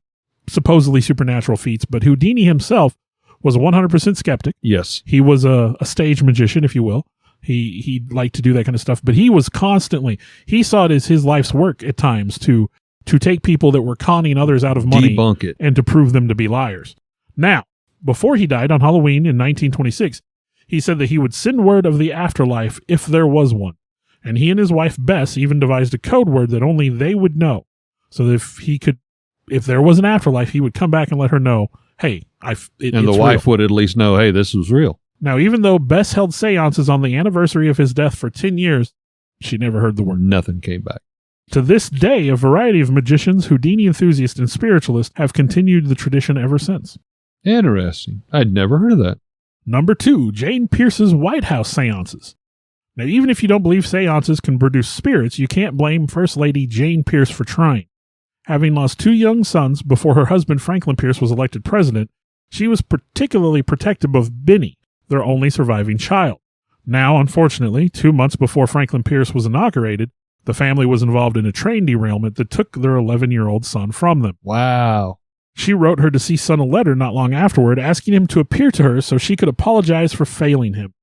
supposedly supernatural feats, but Houdini himself was a 100% skeptic. Yes. He was a stage magician, if you will. He liked to do that kind of stuff, but he was constantly, he saw it as his life's work at times to take people that were conning others out of money Debunk it. and to prove them to be liars. Now, before he died on Halloween in 1926, he said that he would send word of the afterlife if there was one. And he and his wife Bess even devised a code word that only they would know. So that if there was an afterlife, he would come back and let her know, hey, And it's the wife real. would at least know, hey, this was real. Now, even though Bess held seances on the anniversary of his death for 10 years, she never heard the word. Nothing came back. To this day, a variety of magicians, Houdini enthusiasts, and spiritualists have continued the tradition ever since. Interesting. I'd never heard of that. Number 2, Jane Pierce's White House seances. Now, even if you don't believe seances can produce spirits, you can't blame First Lady Jane Pierce for trying. Having lost 2 young sons before her husband Franklin Pierce was elected president, she was particularly protective of Benny, their only surviving child. Now, unfortunately, 2 months before Franklin Pierce was inaugurated, the family was involved in a train derailment that took their 11-year-old son from them. Wow. She wrote her deceased son a letter not long afterward asking him to appear to her so she could apologize for failing him.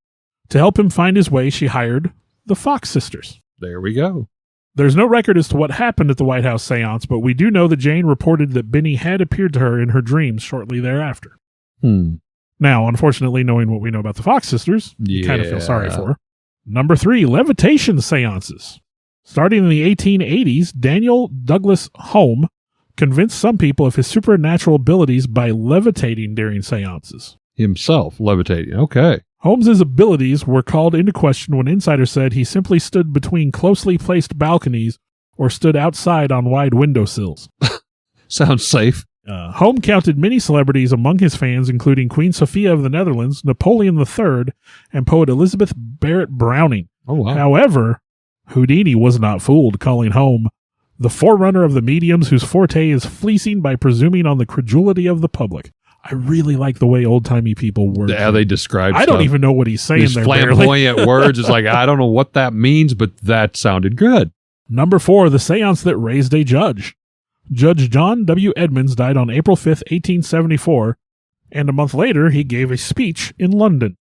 To help him find his way, she hired the Fox sisters. There we go. There's no record as to what happened at the White House seance, but we do know that Jane reported that Benny had appeared to her in her dreams shortly thereafter. Now, unfortunately, knowing what we know about the Fox sisters, you kind of feel sorry for her. Number 3, levitation seances. Starting in the 1880s, Daniel Douglas Home convinced some people of his supernatural abilities by levitating during seances. Himself levitating. Okay. Holmes's abilities were called into question when insiders said he simply stood between closely placed balconies or stood outside on wide windowsills. Sounds safe. Home counted many celebrities among his fans, including Queen Sophia of the Netherlands, Napoleon III, and poet Elizabeth Barrett Browning. Oh, wow. However, Houdini was not fooled, calling Home the forerunner of the mediums whose forte is fleecing by presuming on the credulity of the public. I really like the way old-timey people work. How they describe I stuff. don't even know what he's saying These there. flamboyant words. It's like, I don't know what that means, but that sounded good. Number 4, the seance that raised a judge. Judge John W. Edmonds died on April 5th, 1874, and a month later he gave a speech in London.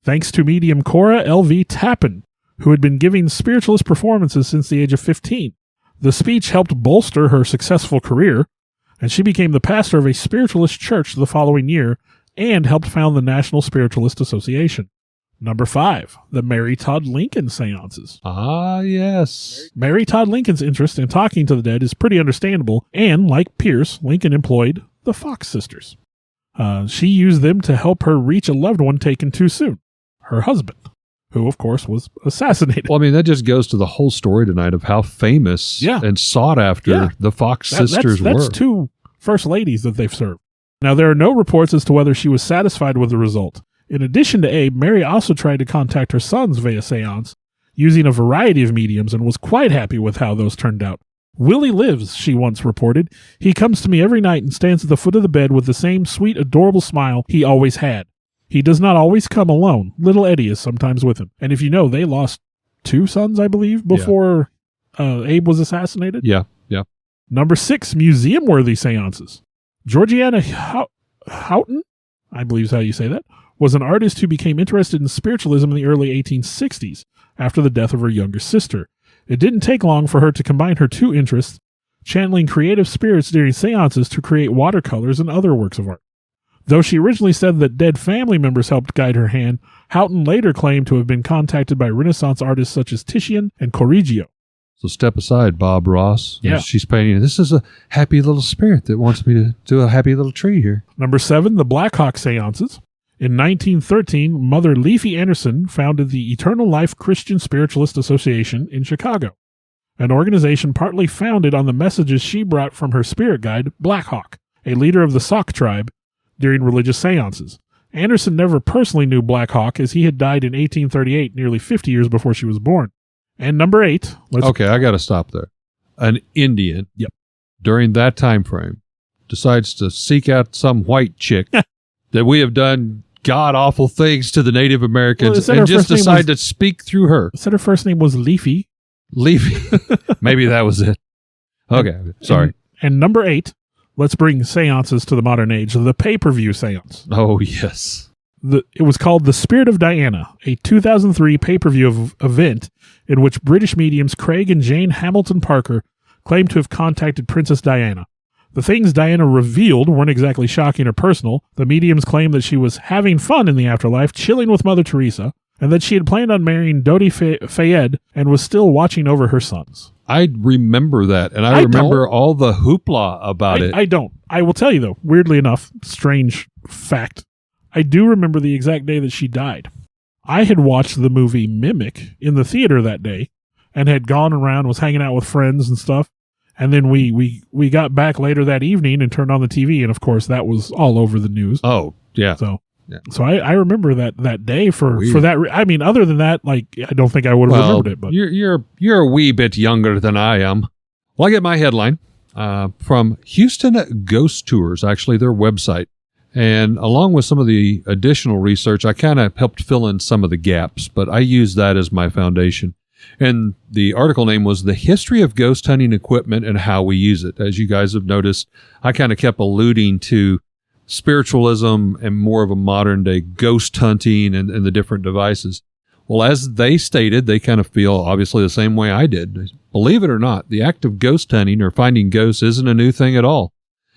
Thanks to medium Cora L.V. Tappan, who had been giving spiritualist performances since the age of 15. The speech helped bolster her successful career, and she became the pastor of a spiritualist church the following year and helped found the National Spiritualist Association. Number 5, the Mary Todd Lincoln seances. Ah, yes. Mary Todd Lincoln's interest in talking to the dead is pretty understandable, and like Pierce, Lincoln employed the Fox sisters. She used them to help her reach a loved one taken too soon, her husband, who, of course, was assassinated. Well, I mean, that just goes to the whole story tonight of how famous and sought after the Fox sisters were. That's 2 first ladies that they've served. Now, there are no reports as to whether she was satisfied with the result. In addition to Abe, Mary also tried to contact her sons via seance, using a variety of mediums, and was quite happy with how those turned out. Willie lives, she once reported. He comes to me every night and stands at the foot of the bed with the same sweet, adorable smile he always had. He does not always come alone. Little Eddie is sometimes with him. And if you know, they lost 2 sons, I believe, before Abe was assassinated. Yeah. Number 6, museum-worthy seances. Georgiana Houghton, I believe is how you say that, was an artist who became interested in spiritualism in the early 1860s after the death of her younger sister. It didn't take long for her to combine her 2 interests, channeling creative spirits during seances to create watercolors and other works of art. Though she originally said that dead family members helped guide her hand, Houghton later claimed to have been contacted by Renaissance artists such as Titian and Correggio. So step aside, Bob Ross. Yeah. She's painting. This is a happy little spirit that wants me to do a happy little tree here. Number 7, the Black Hawk seances. In 1913, Mother Leafy Anderson founded the Eternal Life Christian Spiritualist Association in Chicago, an organization partly founded on the messages she brought from her spirit guide, Black Hawk, a leader of the Sauk tribe, during religious seances. Anderson never personally knew Black Hawk, as he had died in 1838, nearly 50 years before she was born. And number 8. Okay, I got to stop there. An Indian, during that time frame, decides to seek out some white chick that we have done god-awful things to the Native Americans and just decide to speak through her. Said her first name was Leafy. Leafy. Maybe that was it. Okay, sorry. And number 8, let's bring seances to the modern age, the pay-per-view seance. Oh, yes. It was called The Spirit of Diana, a 2003 pay-per-view event in which British mediums Craig and Jane Hamilton Parker claimed to have contacted Princess Diana. The things Diana revealed weren't exactly shocking or personal. The mediums claimed that she was having fun in the afterlife, chilling with Mother Teresa, and that she had planned on marrying Dodi Fayed and was still watching over her sons. I remember that, and I remember all the hoopla about it. I don't. I will tell you, though, weirdly enough, strange fact, I do remember the exact day that she died. I had watched the movie Mimic in the theater that day and had gone around, was hanging out with friends and stuff. And then we got back later that evening and turned on the TV, and of course that was all over the news. Oh, yeah. So I remember that day for that. I mean, other than that, like, I don't think I would have remembered it. But you're a wee bit younger than I am. Well, I get my headline from Houston Ghost Tours, actually their website, and along with some of the additional research, I kind of helped fill in some of the gaps, but I use that as my foundation. And the article name was The History of Ghost Hunting Equipment and How We Use It. As you guys have noticed, I kind of kept alluding to spiritualism and more of a modern day ghost hunting and the different devices. Well, as they stated, they kind of feel obviously the same way I did. Believe it or not, the act of ghost hunting or finding ghosts isn't a new thing at all.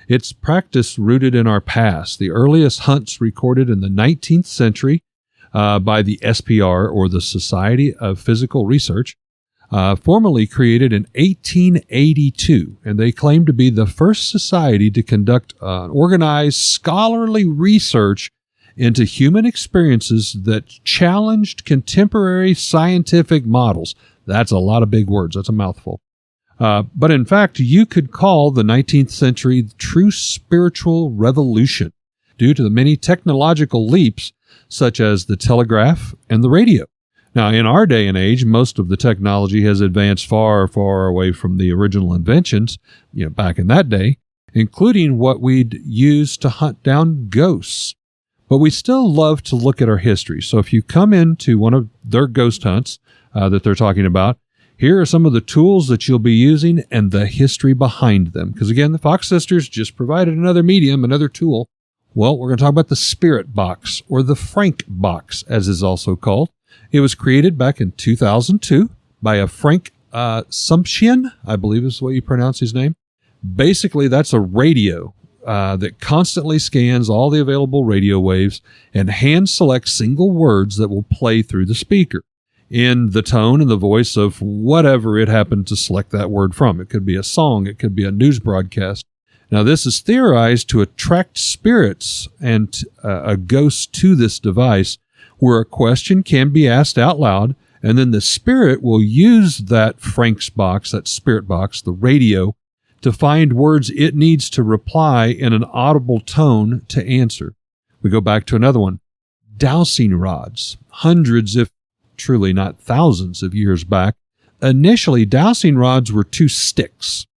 It's practice rooted in our past. The earliest hunts recorded in the 19th century by the SPR, or the Society of Physical Research, formally created in 1882, and they claim to be the first society to conduct organized scholarly research into human experiences that challenged contemporary scientific models. That's a lot of big words. That's a mouthful. But in fact, you could call the 19th century the true spiritual revolution due to the many technological leaps such as the telegraph and the radio. Now, in our day and age, most of the technology has advanced far, far away from the original inventions, back in that day, including what we'd use to hunt down ghosts. But we still love to look at our history. So if you come into one of their ghost hunts that they're talking about, here are some of the tools that you'll be using and the history behind them. Because again, the Fox sisters just provided another medium, another tool. Well, we're going to talk about the Spirit Box, or the Frank Box, as is also called. It was created back in 2002 by a Frank Sumption, I believe is the way you pronounce his name. Basically, that's a radio that constantly scans all the available radio waves and hand selects single words that will play through the speaker in the tone and the voice of whatever it happened to select that word from. It could be a song. It could be a news broadcast. Now, this is theorized to attract spirits and a ghost to this device, where a question can be asked out loud, and then the spirit will use that Frank's box, that Spirit Box, the radio, to find words it needs to reply in an audible tone to answer. We go back to another one. Dowsing rods. Hundreds, if truly not thousands of years back. Initially, dowsing rods were two sticks.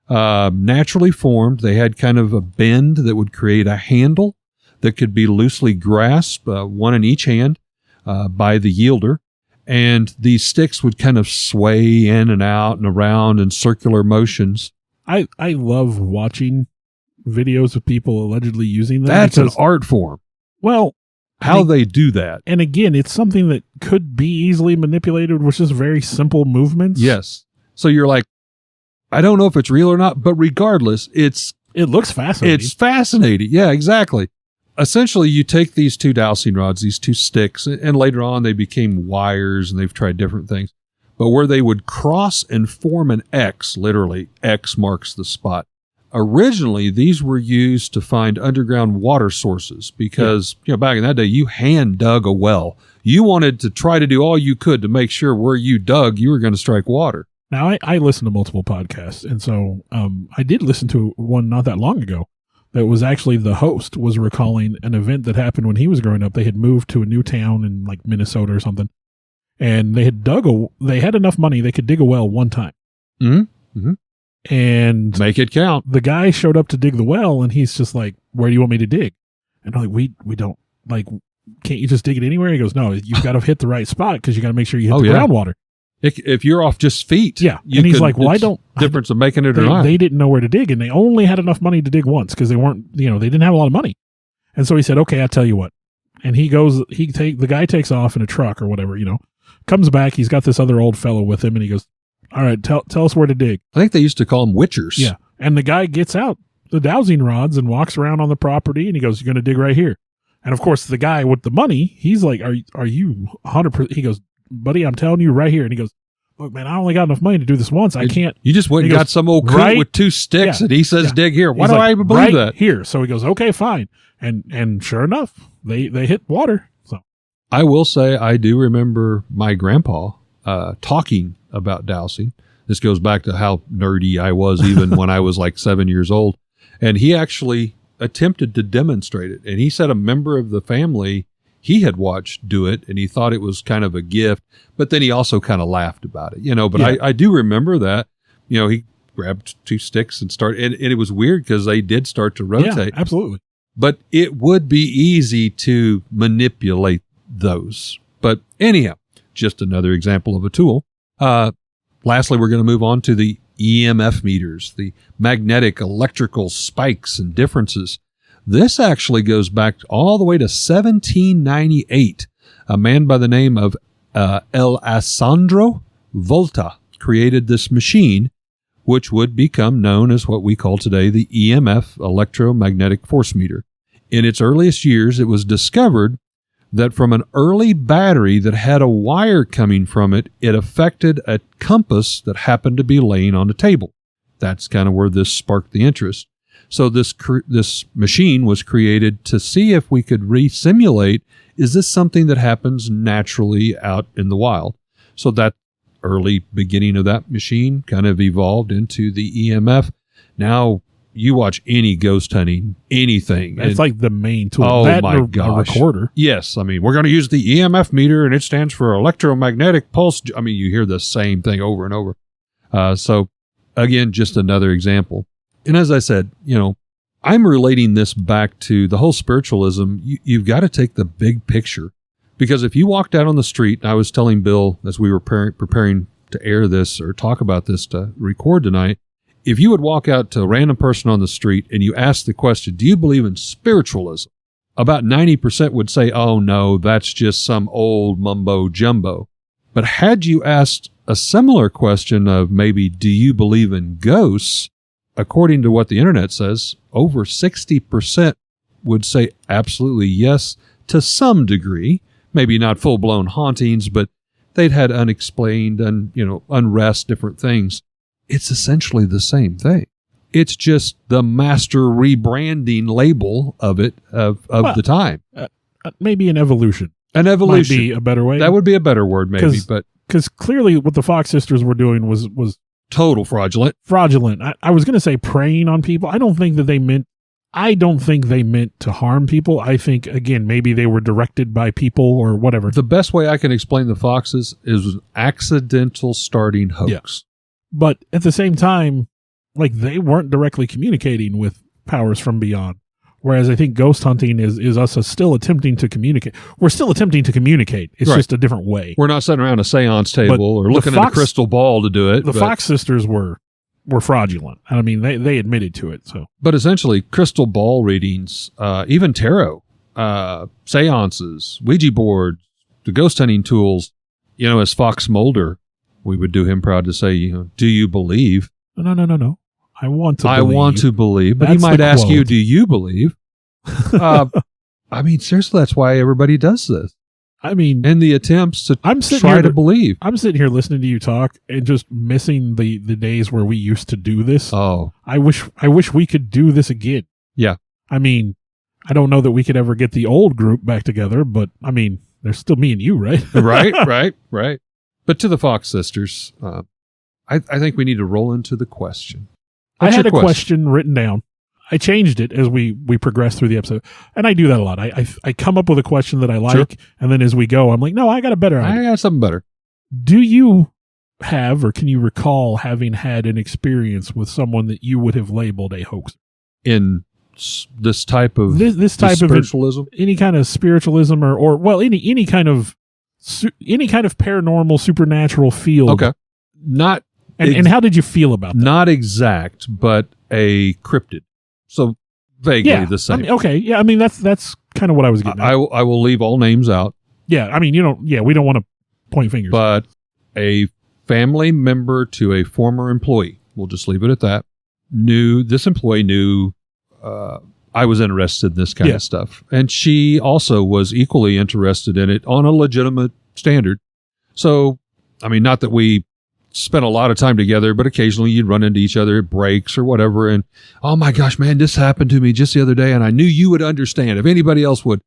Naturally formed. They had kind of a bend that would create a handle that could be loosely grasped, one in each hand, by the yielder. And these sticks would kind of sway in and out and around in circular motions. I love watching videos of people allegedly using them. That's an art form. Well, how they do that. And again, it's something that could be easily manipulated with just very simple movements. Yes. So you're like, I don't know if it's real or not, but regardless, it looks fascinating. It's fascinating. Yeah, exactly. Essentially, you take these two dowsing rods, these two sticks, and later on they became wires, and they've tried different things. But where they would cross and form an X, literally, X marks the spot. Originally, these were used to find underground water sources because, back in that day, you hand dug a well. You wanted to try to do all you could to make sure where you dug, you were going to strike water. Now, I listen to multiple podcasts, and so I did listen to one not that long ago that was actually the host was recalling an event that happened when he was growing up. They had moved to a new town in like Minnesota or something, and they had they had enough money they could dig a well one time. Mm-hmm. Mm-hmm. And make it count. The guy showed up to dig the well, and he's just like, "Where do you want me to dig?" And I'm like, "We don't like. Can't you just dig it anywhere?" He goes, "No, you've got to hit the right spot because you got to make sure you hit the groundwater." If you're off just feet, and he's like, "Well, I don't difference of making it or not." They didn't know where to dig, and they only had enough money to dig once because they weren't, they didn't have a lot of money. And so he said, "Okay, I'll tell you what." And he goes, the guy takes off in a truck or whatever, comes back. He's got this other old fellow with him, and he goes, "All right, tell us where to dig." I think they used to call them witchers. Yeah, and the guy gets out the dowsing rods and walks around on the property, and he goes, "You're going to dig right here." And of course, the guy with the money, he's like, "Are you 100%?" He goes, "Buddy, I'm telling you right here." And he goes, "Look, man, I only got enough money to do this once. I can't." You just went and got some old coot with two sticks, and he says, "Dig here." Why do I even believe that? Here. So he goes, "Okay, fine." And sure enough, they hit water. So I will say I do remember my grandpa talking about dowsing. This goes back to how nerdy I was even when I was like 7 years old. And he actually attempted to demonstrate it. And he said a member of the family he had watched do it, and he thought it was kind of a gift, but then he also kind of laughed about it, but I do remember that, he grabbed two sticks and started, and it was weird because they did start to rotate. Yeah, absolutely. But it would be easy to manipulate those. But anyhow, just another example of a tool. Lastly, we're going to move on to the EMF meters, the magnetic electrical spikes and differences. This actually goes back all the way to 1798. A man by the name of Alessandro Volta created this machine, which would become known as what we call today the EMF, electromagnetic force meter. In its earliest years, it was discovered that from an early battery that had a wire coming from it, it affected a compass that happened to be laying on a table. That's kind of where this sparked the interest. So this machine was created to see if we could re-simulate, is this something that happens naturally out in the wild? So that early beginning of that machine kind of evolved into the EMF. Now you watch any ghost hunting, anything. It's like the main tool. Oh that my gosh. A recorder. Yes. I mean, we're going to use the EMF meter and it stands for electromagnetic pulse. I mean, you hear the same thing over and over. So again, just another example. And as I said, I'm relating this back to the whole spiritualism. You've got to take the big picture. Because if you walked out on the street, and I was telling Bill as we were preparing to air this or talk about this to record tonight, if you would walk out to a random person on the street and you ask the question, do you believe in spiritualism? About 90% would say, oh no, that's just some old mumbo jumbo. But had you asked a similar question of maybe, do you believe in ghosts? According to what the internet says, over 60% would say absolutely yes to some degree. Maybe not full-blown hauntings, but they'd had unexplained and, unrest, different things. It's essentially the same thing. It's just the master rebranding label of it, of the time. Maybe an evolution. An evolution. Might be a better way. That would be a better word, maybe. Because clearly what the Fox sisters were doing was total fraudulent. Fraudulent. I was going to say preying on people. I don't think they meant to harm people. I think, again, maybe they were directed by people or whatever. The best way I can explain the Foxes is an accidental starting hoax. Yeah. But at the same time, like, they weren't directly communicating with powers from beyond. Whereas I think ghost hunting is us still attempting to communicate. We're still attempting to communicate. It's just a different way. We're not sitting around a seance table or looking at a crystal ball to do it. The Fox sisters were fraudulent. I mean, they admitted to it. So, but essentially, crystal ball readings, even tarot, seances, Ouija boards, the ghost hunting tools. As Fox Mulder, we would do him proud to say, do you believe? No. I want to believe. But he might ask you, do you believe? I mean, seriously, that's why everybody does this. I mean, in the attempts to try to believe. I'm sitting here listening to you talk and just missing the days where we used to do this. Oh, I wish we could do this again. Yeah. I mean, I don't know that we could ever get the old group back together, but I mean, there's still me and you, right? Right. But to the Fox sisters, I think we need to roll into the question. I had a question written down. I changed it as we progressed through the episode. And I do that a lot. I come up with a question that I like, and then as we go, I'm like, no, I got a better idea. I got something better. Do you have, or can you recall having had an experience with someone that you would have labeled a hoax? In this type of this type spiritualism? Of any kind of spiritualism or any kind of paranormal, supernatural field. Okay. Not and how did you feel about that? Not exact, but a cryptid. So vaguely the same. I mean, that's kind of what I was getting at. I will leave all names out. Yeah, I mean, we don't want to point fingers. But a family member to a former employee, we'll just leave it at that, this employee knew I was interested in this kind of stuff. And she also was equally interested in it on a legitimate standard. So, I mean, not that we spent a lot of time together, but occasionally you'd run into each other at breaks or whatever. And, oh my gosh, man, this happened to me just the other day. And I knew you would understand if anybody else would.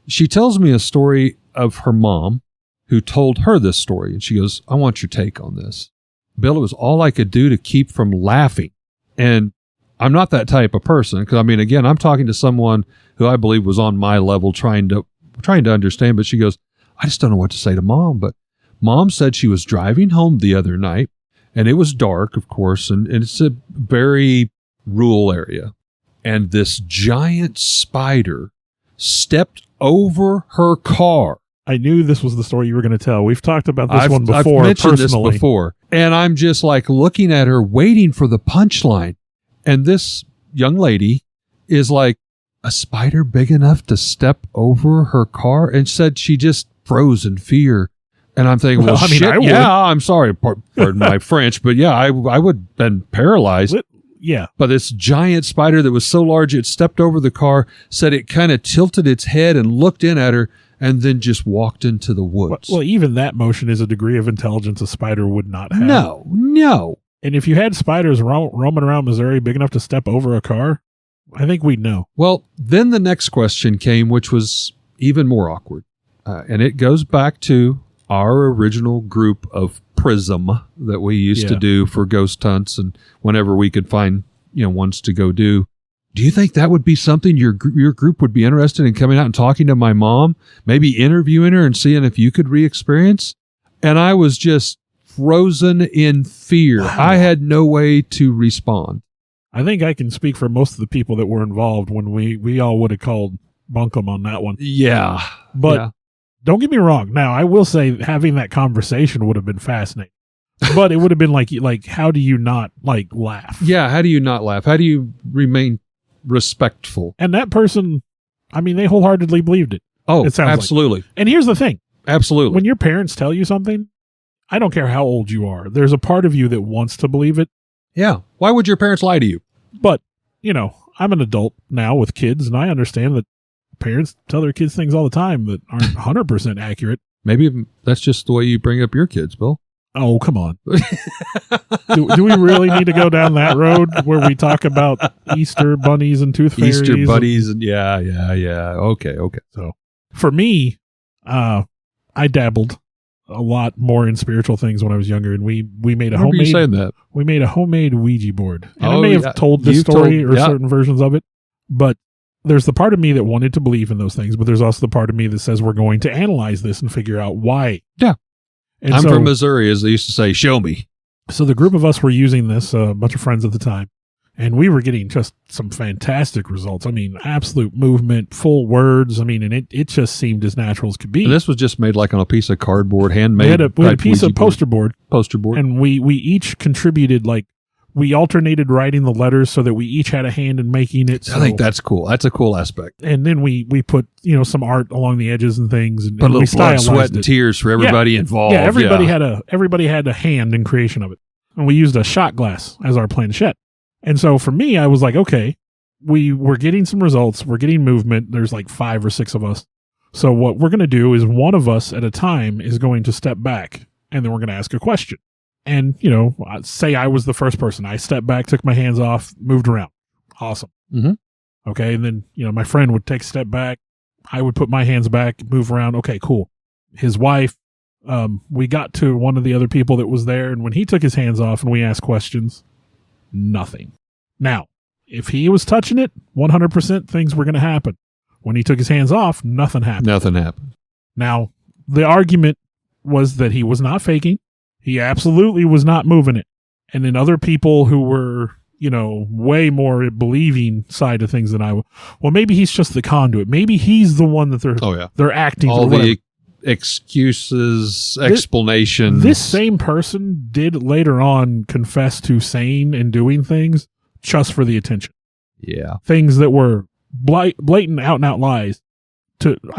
She tells me a story of her mom who told her this story. And she goes, I want your take on this. Bill, it was all I could do to keep from laughing. And I'm not that type of person. Because, I mean, again, I'm talking to someone who I believe was on my level trying to understand. But she goes, I just don't know what to say to Mom. But Mom said she was driving home the other night, and it was dark, of course, and it's a very rural area. And this giant spider stepped over her car. I knew this was the story you were going to tell. We've talked about this one before. I've mentioned this before. And I'm just like looking at her, waiting for the punchline. And this young lady is like, a spider big enough to step over her car? And said she just froze in fear. And I'm thinking, well, shit, I would. yeah, I'm sorry, pardon my French, but yeah, I would have been paralyzed. Yeah. By this giant spider that was so large it stepped over the car, said it kind of tilted its head and looked in at her, and then just walked into the woods. Well, even that motion is a degree of intelligence a spider would not have. No. And if you had spiders roaming around Missouri big enough to step over a car, I think we'd know. Well, then the next question came, which was even more awkward. And it goes back to our original group of Prism that we used to do for ghost hunts and whenever we could find, ones to go do. Do you think that would be something your group would be interested in coming out and talking to my mom, maybe interviewing her and seeing if you could re-experience? And I was just frozen in fear. Wow. I had no way to respond. I think I can speak for most of the people that were involved when we all would have called bunkum on that one. Yeah. But don't get me wrong. Now, I will say having that conversation would have been fascinating. But it would have been like, how do you not laugh? Yeah, how do you not laugh? How do you remain respectful? And that person, they wholeheartedly believed it. Oh, it sounds absolutely. And here's the thing. Absolutely. When your parents tell you something, I don't care how old you are. There's a part of you that wants to believe it. Yeah. Why would your parents lie to you? But, I'm an adult now with kids, and I understand that parents tell their kids things all the time that aren't 100% accurate. Maybe that's just the way you bring up your kids, Bill. Oh, come on. do we really need to go down that road where we talk about Easter bunnies and tooth fairies? Easter bunnies and yeah. Okay. So for me, I dabbled a lot more in spiritual things when I was younger, and we made a homemade. You saying that? We made a homemade Ouija board. And I may have told this story or certain versions of it, but there's the part of me that wanted to believe in those things, but there's also the part of me that says we're going to analyze this and figure out why. Yeah. And I'm from Missouri, as they used to say, show me. So the group of us were using this, a bunch of friends at the time, and we were getting just some fantastic results. Absolute movement, full words. And it just seemed as natural as could be. And this was just made on a piece of cardboard, handmade. We had a piece of poster board. And we each contributed, we alternated writing the letters so that we each had a hand in making it. I think that's cool. That's a cool aspect. And then we put, some art along the edges and things. And put a we little blood, sweat, and tears for everybody involved. Yeah, everybody had a hand in creation of it. And we used a shot glass as our planchette. And so for me, I was like, okay, we were getting some results. We're getting movement. There's 5 or 6 of us. So what we're going to do is one of us at a time is going to step back, and then we're going to ask a question. And, say I was the first person. I stepped back, took my hands off, moved around. Awesome. Mm-hmm. Okay. And then, my friend would take a step back. I would put my hands back, move around. Okay, cool. His wife, we got to one of the other people that was there. And when he took his hands off and we asked questions, nothing. Now, if he was touching it, 100% things were going to happen. When he took his hands off, nothing happened. Now, the argument was that he was not faking. He absolutely was not moving it. And then other people who were, way more believing side of things than I was. Well, maybe he's just the conduit. Maybe he's the one that they're acting. All the excuses, explanations. This same person did later on confess to saying and doing things just for the attention. Yeah. Things that were blatant out and out lies.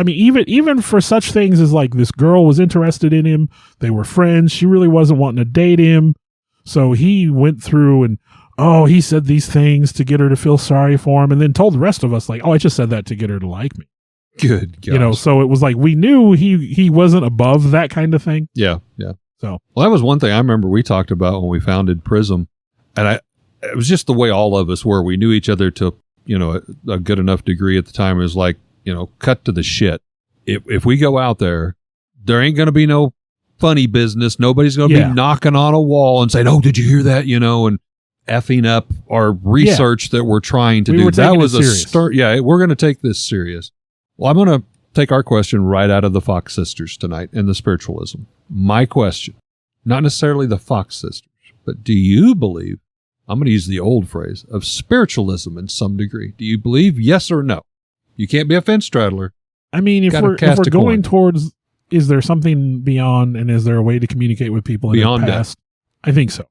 Even for such things as this girl was interested in him, they were friends, she really wasn't wanting to date him, so he went through and he said these things to get her to feel sorry for him, and then told the rest of us I just said that to get her to like me. Good gosh. So it was we knew he wasn't above that kind of thing. Yeah. So that was one thing I remember we talked about when we founded Prism, and it was just the way all of us were. We knew each other to a good enough degree at the time. It was cut to the shit. If we go out there ain't going to be no funny business. Nobody's going to be knocking on a wall and saying, "Oh, did you hear that?" And effing up our research that we're trying to do. That was a start. Yeah, we're going to take this serious. Well, I'm going to take our question right out of the Fox sisters tonight in the spiritualism. My question, not necessarily the Fox sisters, but do you believe, I'm going to use the old phrase, of spiritualism in some degree? Do you believe yes or no? You can't be a fence straddler. If we're going towards, is there something beyond, and is there a way to communicate with people beyond in the past? Death. I think so.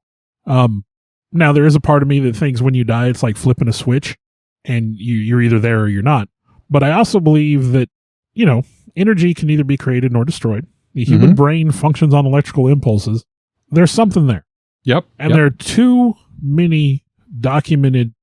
Now, there is a part of me that thinks when you die, it's like flipping a switch, and you're either there or you're not. But I also believe that, energy can neither be created nor destroyed. The human brain functions on electrical impulses. There's something there. Yep. And there are too many documented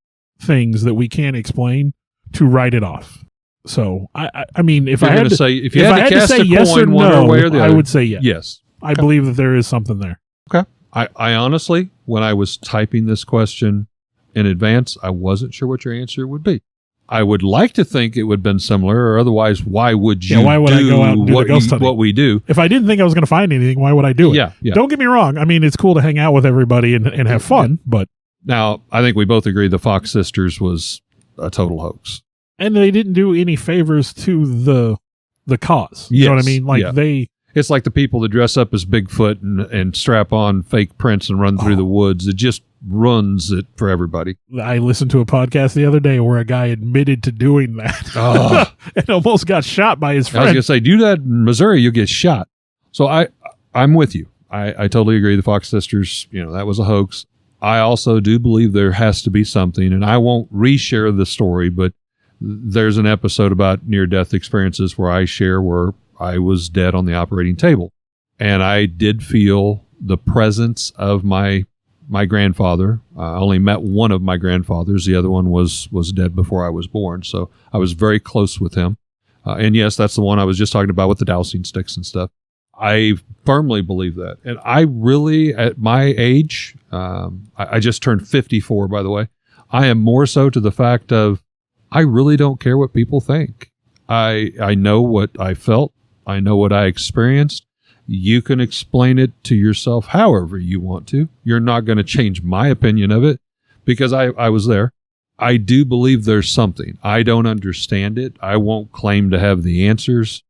things that we can't explain to write it off. So, I mean, if I had to say, if you had to cast say a yes coin or one no, way or the I other, would say yes. Yes. I believe that there is something there. Okay. I honestly, when I was typing this question in advance, I wasn't sure what your answer would be. I would like to think it would have been similar, or otherwise, why would you why would do, I go out and do what we do? If I didn't think I was going to find anything, why would I do it? Yeah. Don't get me wrong. I mean, it's cool to hang out with everybody and have fun, but... Now, I think we both agree the Fox sisters was a total hoax. And they didn't do any favors to the cause. You know what I mean? Like It's like the people that dress up as Bigfoot and strap on fake prints and run through the woods. It just runs it for everybody. I listened to a podcast the other day where a guy admitted to doing that and almost got shot by his friend. I was going to say, do that in Missouri, you'll get shot. So I'm with you. I totally agree. The Fox sisters, that was a hoax. I also do believe there has to be something, and I won't reshare the story, but there's an episode about near-death experiences where I share where I was dead on the operating table. And I did feel the presence of my grandfather. I only met one of my grandfathers. The other one was dead before I was born. So I was very close with him. And yes, that's the one I was just talking about with the dowsing sticks and stuff. I firmly believe that. And I really, at my age, I just turned 54, by the way. I am more so to the fact of, I really don't care what people think. I know what I felt. I know what I experienced. You can explain it to yourself however you want to. You're not going to change my opinion of it because I was there. I do believe there's something. I don't understand it. I won't claim to have the answers.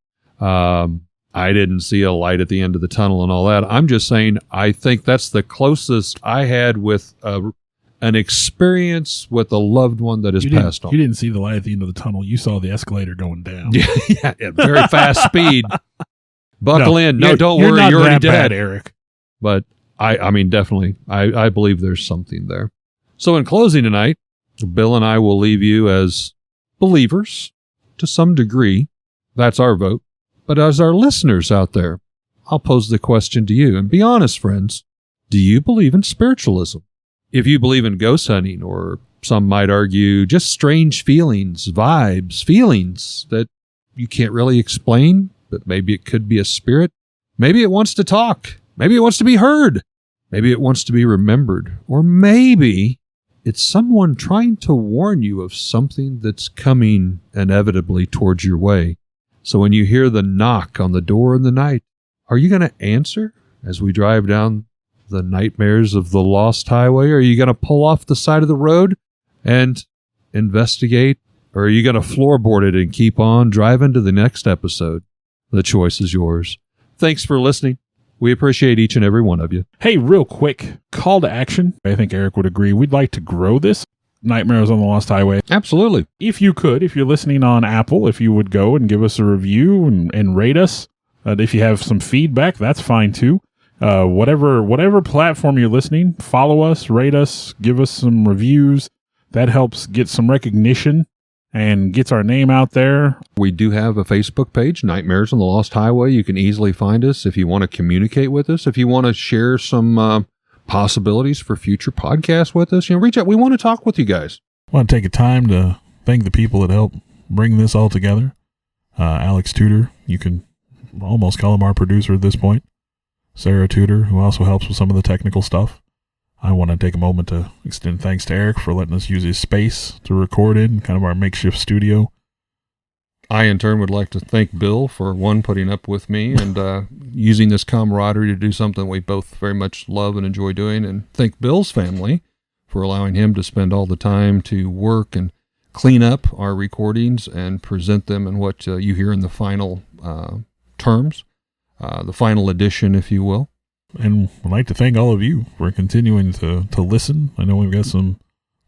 I didn't see a light at the end of the tunnel and all that. I'm just saying I think that's the closest I had with an experience with a loved one that has passed on. You didn't see the light at the end of the tunnel. You saw the escalator going down. Yeah, at very fast speed. Buckle in. No, don't worry. Not you're already that dead, bad, Eric. But I mean, definitely, I believe there's something there. So in closing tonight, Bill and I will leave you as believers to some degree. That's our vote. But as our listeners out there, I'll pose the question to you. And be honest, friends. Do you believe in spiritualism? If you believe in ghost hunting, or some might argue just strange feelings, vibes, feelings that you can't really explain, but maybe it could be a spirit. Maybe it wants to talk. Maybe it wants to be heard. Maybe it wants to be remembered. Or maybe it's someone trying to warn you of something that's coming inevitably towards your way. So when you hear the knock on the door in the night, are you going to answer as we drive down the nightmares of the lost highway? Or are you going to pull off the side of the road and investigate? Or are you going to floorboard it and keep on driving to the next episode? The choice is yours. Thanks for listening. We appreciate each and every one of you. Hey, real quick, call to action. I think Eric would agree. We'd like to grow this. Nightmares on the Lost Highway. Absolutely. If you could, if you're listening on Apple, if you would go and give us a review and rate us. If you have some feedback, that's fine too. Whatever platform you're listening, follow us, rate us, give us some reviews. That helps get some recognition and gets our name out there. We do have a Facebook page, Nightmares on the Lost Highway. You can easily find us if you want to communicate with us. If you want to share some possibilities for future podcasts with us, reach out. We want to talk with you guys. I want to take a time to thank the people that helped bring this all together. Alex Tudor, you can almost call him our producer at this point. Sarah Tudor, who also helps with some of the technical stuff. I want to take a moment to extend thanks to Eric for letting us use his space to record in, kind of our makeshift studio. I, in turn, would like to thank Bill for, one, putting up with me and using this camaraderie to do something we both very much love and enjoy doing, and thank Bill's family for allowing him to spend all the time to work and clean up our recordings and present them in what you hear in the final terms, the final edition, if you will. And I'd like to thank all of you for continuing to listen. I know we've got some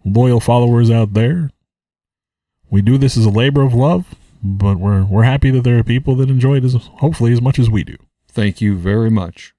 loyal followers out there. We do this as a labor of love, but we're happy that there are people that enjoy it hopefully as much as we do. Thank you very much.